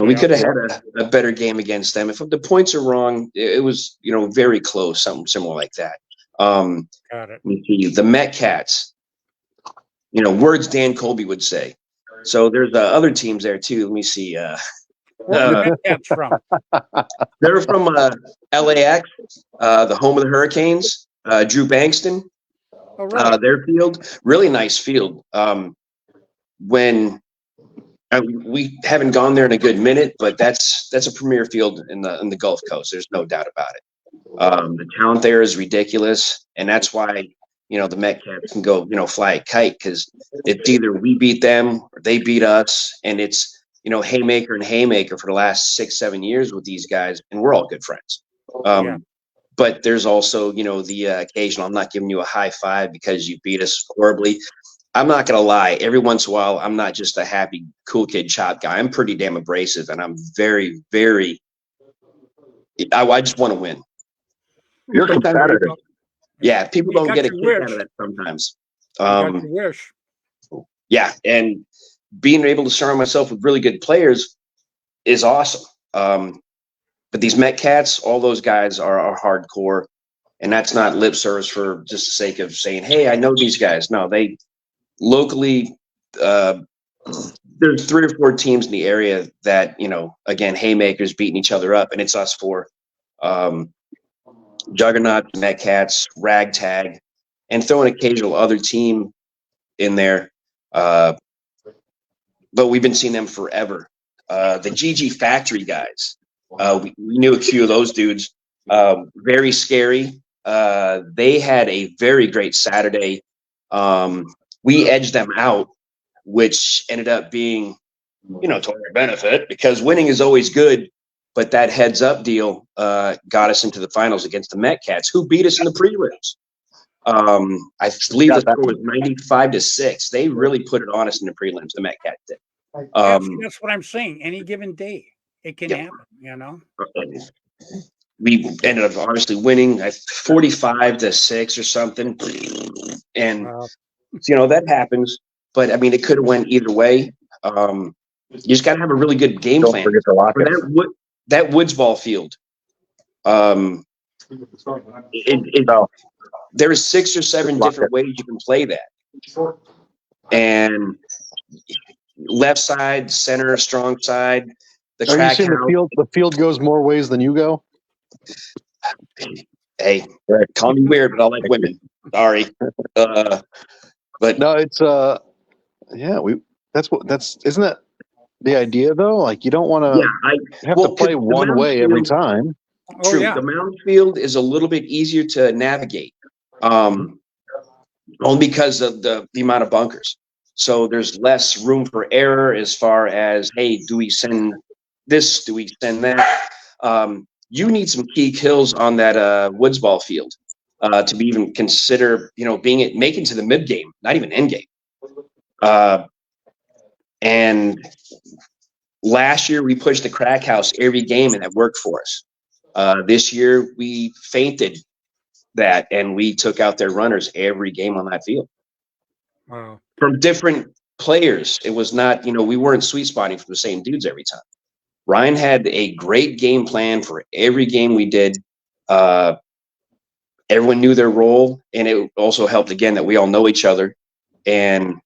We could have had a better game against them. If the points are wrong, it was, very close, something similar like that. Got it. Let me see, the Met Cats, words Dan Colby would say. So there's other teams there too. Let me see. Where's the Met Cats from? They're from LAX, the home of the Hurricanes. Drew Bankston, Oh, right. their field, really nice field. We haven't gone there in a good minute, but that's a premier field in the Gulf Coast. There's no doubt about it. The talent there is ridiculous, and that's why the Met Cats can go fly a kite, because it's either we beat them or they beat us, and it's haymaker and haymaker for the last 6-7 years with these guys, and we're all good friends. But there's also the occasional, I'm not giving you a high five because you beat us horribly. I'm not gonna lie, every once in a while I'm not just a happy cool kid chop guy. I'm pretty damn abrasive, and I'm very, very I just want to win. You're competitive. Yeah, people You don't got get a your kick out wish. of that sometimes. You got your wish. Yeah, and being able to surround myself with really good players is awesome. But these Met Cats, all those guys are hardcore, and that's not lip service for just the sake of saying, "Hey, I know these guys." No, they locally. There's 3 or 4 teams in the area that, again, haymakers beating each other up, and it's us 4. Juggernaut, Met Cats, Ragtag, and throw an occasional other team in there. But we've been seeing them forever. The GG Factory guys, we knew a few of those dudes. Very scary. They had a very great Saturday. We edged them out, which ended up being, to our benefit, because winning is always good. But that heads up deal got us into the finals against the Met Cats, who beat us in the prelims. I believe the score was 95-6. They really put it on us in the prelims. The Met Cats did. That's what I'm saying. Any given day, it can happen. We ended up obviously winning 45-6 or something, and that happens. But I mean, it could have went either way. You just got to have a really good game plan. Don't forget to lock it. That Woods ball field. There is 6 or 7 different ways you can play that, and left side, center, strong side. The Are you track saying the field goes more ways than you go? Hey, call me weird, but I like women. Sorry, but No, it's isn't that the idea though? Like you don't want to have to play one way every time. True. The mound field is a little bit easier to navigate, only because of the amount of bunkers. So there's less room for error as far as, hey, do we send this? Do we send that? You need some key kills on that Woods ball field to be even consider, making to the mid game, not even end game. And last year we pushed the crack house every game, and that worked for us. This year we feinted that, and we took out their runners every game on that field. Wow. From different players. It was not, we weren't sweet spotting from the same dudes every time. Ryan had a great game plan for every game we did. Everyone knew their role, and it also helped, again, that we all know each other. And,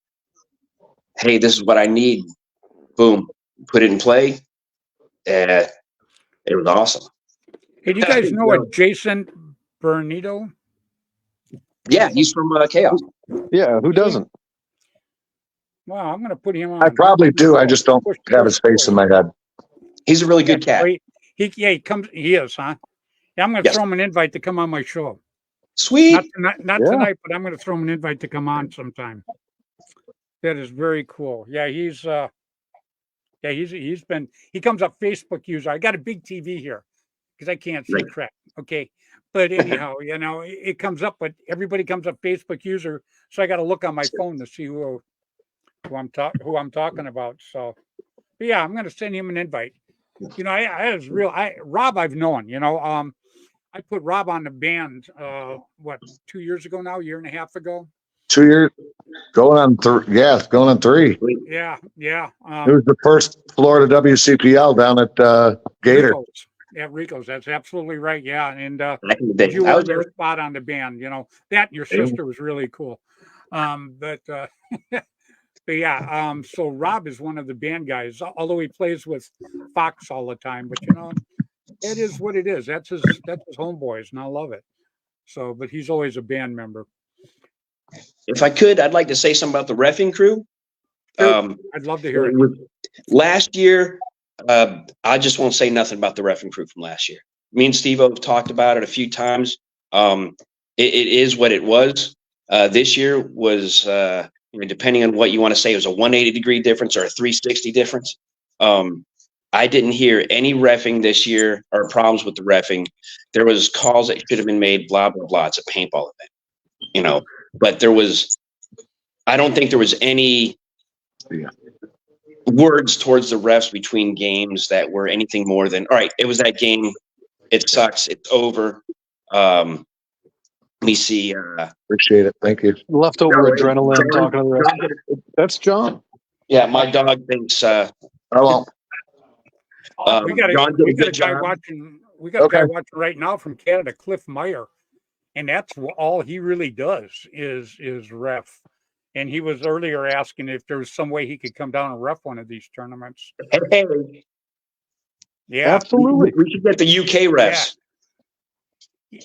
hey, this is what I need. Boom. Put it in play. It was awesome. Hey, do you guys know what Jason Bernito? Yeah, he's from Chaos. Yeah, who doesn't? Wow, I'm going to put him on. I probably do. I just don't have his face in my head. He's a really good cat. He is, huh? Yeah, I'm going to throw him an invite to come on my show. Sweet. Not tonight, but I'm going to throw him an invite to come on sometime. That is very cool. Yeah, he comes up Facebook user. I got a big TV here because I can't see crap. Okay. But anyhow, it comes up, but everybody comes up Facebook user. So I got to look on my phone to see who I'm talking about. So, but yeah, I'm going to send him an invite. Rob I've known, I put Rob on the band, 2 years ago now, year and a half ago. 2 years, going on 3. Yeah, going on 3. Yeah. It was the first Florida WCPL down at Gator. Rico's. Yeah, Rico's. That's absolutely right. Yeah, and you were your spot on the band. That and your sister was really cool. But yeah. So Rob is one of the band guys, although he plays with Fox all the time. But it is what it is. That's his homeboys, and I love it. So, but he's always a band member. If I could, I'd like to say something about the reffing crew. I'd love to hear it. Last year, I just won't say nothing about the reffing crew from last year. Me and Steve have talked about it a few times. It is what it was. This year was, depending on what you want to say, it was a 180-degree difference or a 360 difference. I didn't hear any reffing this year or problems with the reffing. There was calls that should have been made, blah, blah, blah. It's a paintball event, but I don't think there was any words towards the refs between games that were anything more than, all right, it was that game. It sucks. It's over. Let me see. Appreciate it. Thank you. Leftover adrenaline talking to the refs. That's John. Yeah, my dog thinks I won't. We got John did a good a guy job. watching. We got a guy Okay. watching right now from Canada, Cliff Meyer, and that's all he really does is ref. And he was earlier asking if there was some way he could come down and ref one of these tournaments. Hey, Yeah, Absolutely. we should get the UK refs.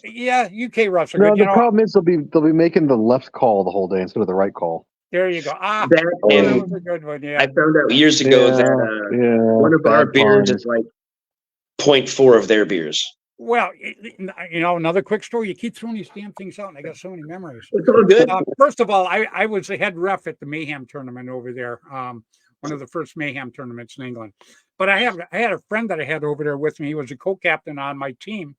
yeah. UK refs are No, good. the problem is they'll be making the left call the whole day instead of the right call. There you go. That that and was a good one. Yeah. I found out years ago that one of our bad beers puns. is like 0.4 of their beers. Well, another quick story. You keep throwing these damn things out, and I got so many memories. It's all good. First of all, I was the head ref at the Mayhem tournament over there, one of the first Mayhem tournaments in England. But I had a friend that I had over there with me. He was a co-captain on my team,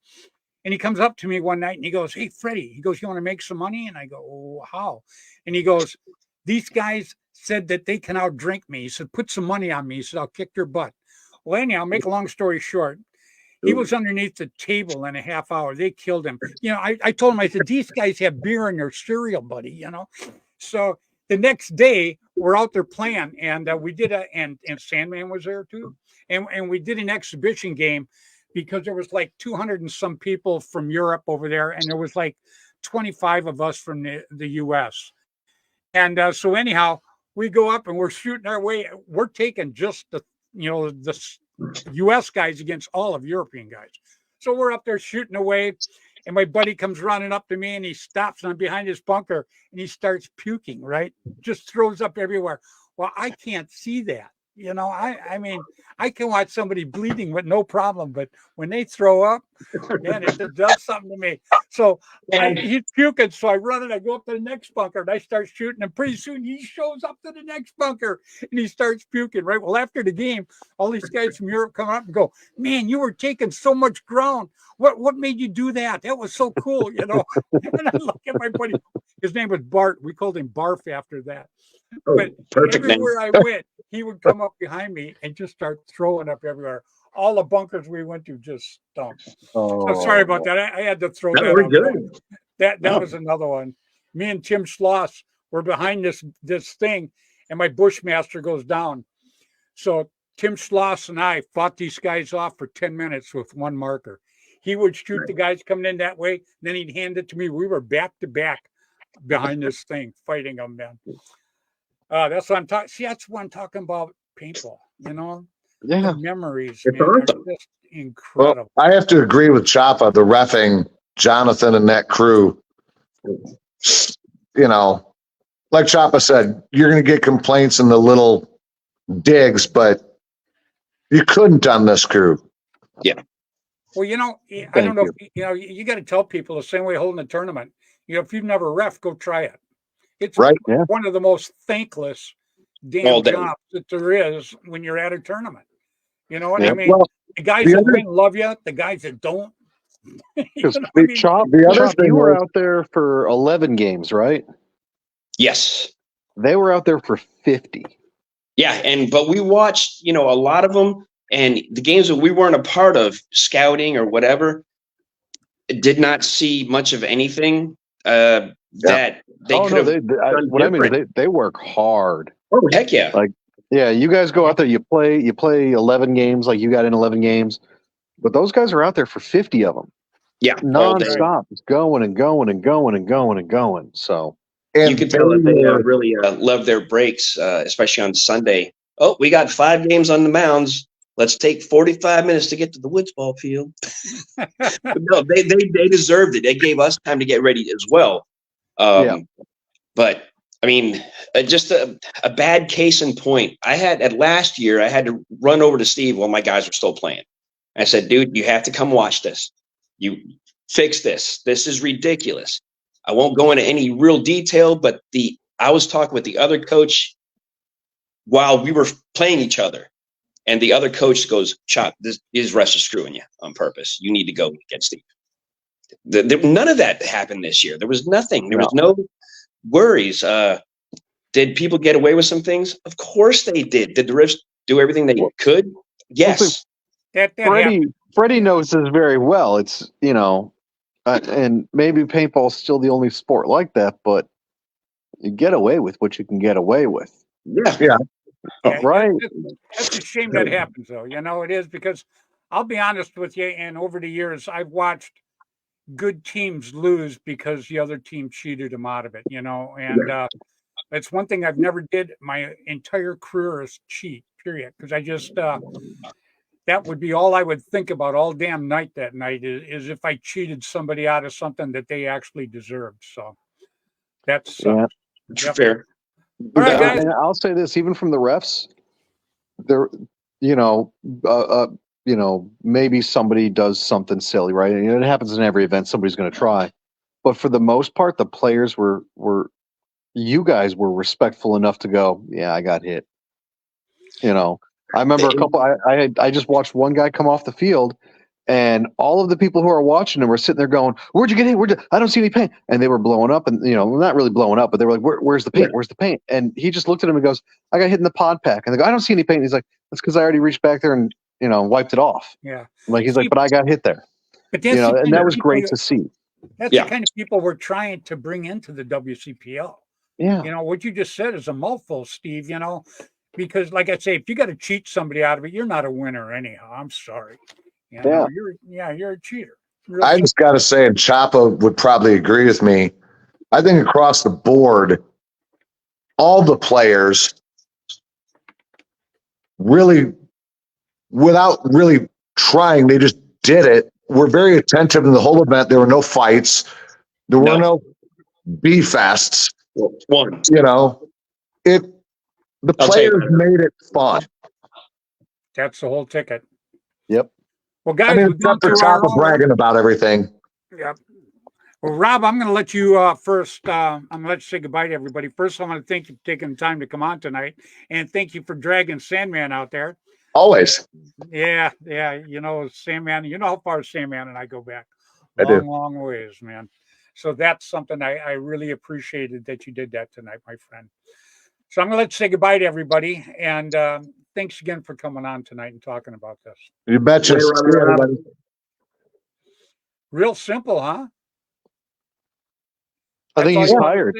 and he comes up to me one night and he goes, "Hey, Freddie," he goes, "You want to make some money?" And I go, "Oh, how?" And he goes, "These guys said that they can outdrink me." He said, "Put some money on me." He said, "I'll kick your butt." Well, anyhow, make a long story short, he was underneath the table in a half hour. They killed him. I told him, I said, "These guys have beer in their cereal, buddy." So the next day we're out there playing, and we did and Sandman was there too, and we did an exhibition game because there was like 200 and some people from Europe over there, and there was like 25 of us from the U.S. And so anyhow, we go up and we're shooting our way. We're taking just the U.S. guys against all of European guys. So we're up there shooting away, and my buddy comes running up to me, and he stops, and I'm behind his bunker, and he starts puking, right? Just throws up everywhere. Well, I can't see that. I mean, I can watch somebody bleeding with no problem, but when they throw up, man, it does something to me. So he's puking, so I run and I go up to the next bunker, and I start shooting, and pretty soon he shows up to the next bunker, and he starts puking, right? Well, after the game, all these guys from Europe come up and go, "Man, you were taking so much ground. What made you do that? That was so cool," And I look at my buddy. His name was Bart. We called him Barf after that. But Perfect, everywhere I went, he would come up behind me and just start throwing up everywhere. All the bunkers we went to just stunk. So sorry about that. I had to throw that we're out. good. That was another one. Me and Tim Schloss were behind this thing, and my Bushmaster goes down. So Tim Schloss and I fought these guys off for 10 minutes with one marker. He would shoot the guys coming in that way, then he'd hand it to me. We were back to back behind this thing, fighting them, man. That's what I'm talking. See, that's what I'm talking about. Paintball, Yeah. the memories, It's man, awesome. are just incredible. Well, I have to agree with Chapa, the reffing, Jonathan and that crew. Like Chapa said, you're going to get complaints in the little digs, but you couldn't on this crew. Well, I don't know. You got to tell people the same way holding a tournament. If you've never ref, go try it. It's Right, yeah. one of the most thankless damn jobs that there is when you're at a tournament. You know what I mean? Well, the guys that win love you. The guys that don't. Because Chop, the other Chop, thing you were was- out there for 11 games, right? Yes. They were out there for 50. Yeah, but we watched, a lot of them, and the games that we weren't a part of, scouting or whatever, did not see much of anything that they could have done what I mean different. is they work hard. Oh, heck yeah. Like, yeah, you guys go out there, you play 11 games, like you got in 11 games, but those guys are out there for 50 of them. Yeah, all day. Non-stop. It's going and going and going and going and going. So You can tell that they really love their breaks, especially on Sunday. Oh, we got 5 games on the mounds. Let's take 45 minutes to get to the Woods ball field. No, they deserved it. They gave us time to get ready as well. But I mean, just a bad case in point. Last year, I had to run over to Steve while my guys were still playing. I said, "Dude, you have to come watch this. You fix this. This is ridiculous." I won't go into any real detail, but I was talking with the other coach while we were playing each other. And the other coach goes, "Chop, these refs are screwing you on purpose. You need to go get Steve." None of that happened this year. There was nothing. There was no worries. Did people get away with some things? Of course they did. Did the refs do everything they could? Yes. Freddy knows this very well. It's, and maybe paintball's still the only sport like that, but you get away with what you can get away with. Yeah. Yeah. Yeah, Right. that's a shame that happens, though. You know, it is because I'll be honest with you. And over the years, I've watched good teams lose because the other team cheated them out of it. You know, and it's one thing I've never did my entire career is cheat. Period. Because I just that would be all I would think about all damn night that night is if I cheated somebody out of something that they actually deserved. So that's Yeah. yep. Fair. All right, guys. And I'll say this, even from the refs, there, you know, uh, uh, maybe somebody does something silly, right? And it happens in every event. Somebody's going to try, but for the most part, the players you guys were respectful enough to go, yeah, I got hit. You know, I remember a couple. I just watched one guy come off the field, and all of the people who are watching him were sitting there going, "Where'd you get hit? I don't see any paint." And they were blowing up, and not really blowing up, but they were like, "Where's the paint? Where's the paint?" And he just looked at him and goes, "I got hit in the pod pack." And they go, "I don't see any paint." And he's like, "That's because I already reached back there and wiped it off." Yeah. He's like, "But I got hit there." But that's the And kind that of was people great to see. That's the kind of people we're trying to bring into the WCPL. Yeah. What you just said is a mouthful, Steve, because like I say, if you got to cheat somebody out of it, you're not a winner anyhow. I'm sorry. Yeah. You're a cheater. I just got to say, and Chapa would probably agree with me. I think across the board, all the players really, without really trying, they just did it. Were very attentive in the whole event. There were no fights. There were no B-fests. One. The players made it fun. That's the whole ticket. Yep. Well, guys, I mean, except for Chapa bragging about everything. Yep. Well, Rob, I'm going to let you first. I'm going to let you say goodbye to everybody. First, I want to thank you for taking the time to come on tonight, and thank you for dragging Sandman out there. Always. Yeah. Sandman. You know how far Sandman and I go back. Long ways, man. So that's something I really appreciated that you did that tonight, my friend. So I'm going to let you say goodbye to everybody, and thanks again for coming on tonight and talking about this. You betcha. Real simple, huh? I think he's tired.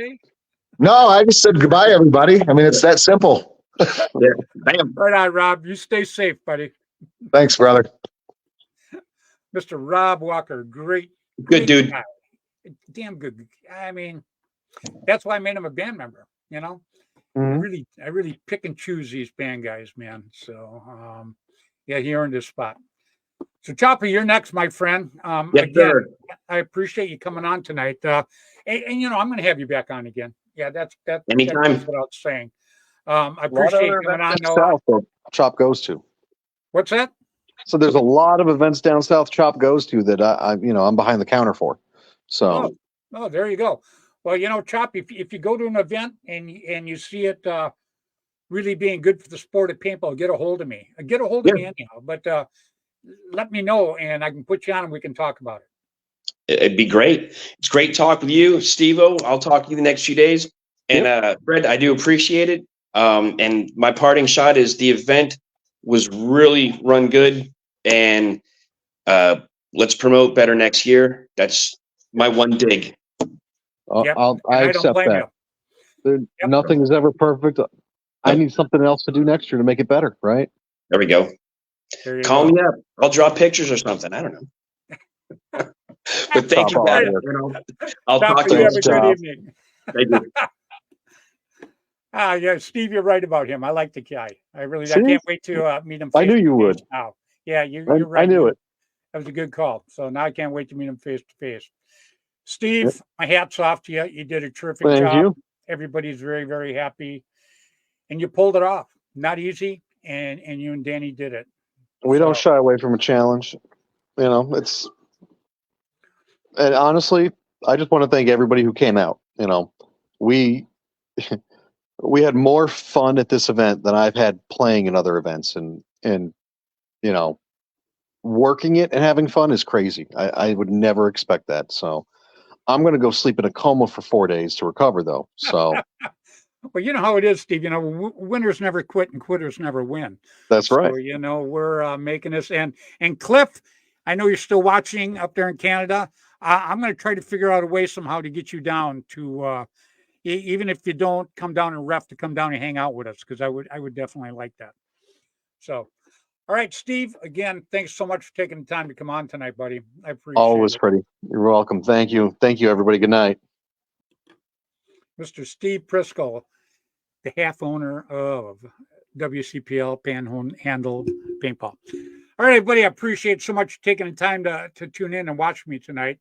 No, I just said goodbye, everybody. I mean, it's that simple. Bam. Right on, Rob. You stay safe, buddy. Thanks, brother. Mr. Rob Walker, great Good dude. Guy. Damn good. I mean, that's why I made him a band member, Mm-hmm. I really pick and choose these band guys, man. So, he earned his spot. So, Chopper, you're next, my friend. Yes, sir. I appreciate you coming on tonight. And I'm going to have you back on again. Yeah, that's Anytime. That goes without saying. I appreciate you coming on. South that Chop goes to. What's that? So there's a lot of events down south Chop goes to that I'm behind the counter for. So. Oh, there you go. Well, Chop, if you go to an event and you see it really being good for the sport of paintball, get a hold of me. Get a hold of me anyhow. But let me know, and I can put you on, and we can talk about it. It'd be great. It's great talk with you, Steve-O. I'll talk to you the next few days. And Fred, I do appreciate it. And my parting shot is the event was really run good, and let's promote better next year. That's my one dig. I accept that. Nothing is ever perfect. I need something else to do next year to make it better, right? There we go. Call me up. I'll draw pictures or something. I don't know. But thank you, guys. I'll talk to you. Have a good evening. Thank you. Yeah, Steve, you're right about him. I like the guy. I can't wait to meet him. I knew you would. Now, yeah, you're right. I knew it. That was a good call. So now I can't wait to meet him face to face. Steve, my hat's off to you. You did a terrific job. Thank you. Everybody's very, very happy, and you pulled it off. Not easy, and you and Danny did it. We don't shy away from a challenge. And honestly, I just want to thank everybody who came out. We had more fun at this event than I've had playing in other events, and working it and having fun is crazy. I would never expect that. So I'm going to go sleep in a coma for 4 days to recover, though. So. Well, you know how it is, Steve. Winners never quit and quitters never win. That's right. So, we're making this. And Cliff, I know you're still watching up there in Canada. I'm going to try to figure out a way somehow to get you down to, even if you don't come down and ref, to come down and hang out with us, because I would definitely like that. So, all right, Steve, again, thanks so much for taking the time to come on tonight, buddy. I appreciate Always, it. Freddie. You're welcome. Thank you. Thank you, everybody. Good night. Mr. Steve Prisco, the half owner of WCPL Panhandle Paintball. All right, everybody, I appreciate so much taking the time to tune in and watch me tonight.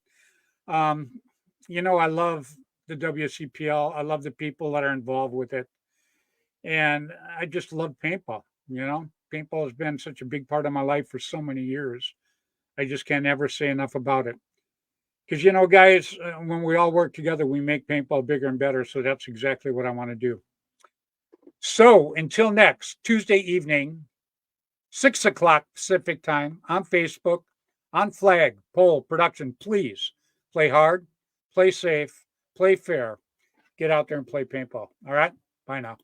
You know, I love the WCPL. I love the people that are involved with it. And I just love paintball. You know, paintball has been such a big part of my life for so many years. I just can't ever say enough about it. Because, you know, guys, when we all work together, we make paintball bigger and better. So that's exactly what I want to do. So until next Tuesday evening, 6 o'clock Pacific time on Facebook, on Flag Pole Production, please play hard, play safe, play fair. Get out there and play paintball. All right? Bye now.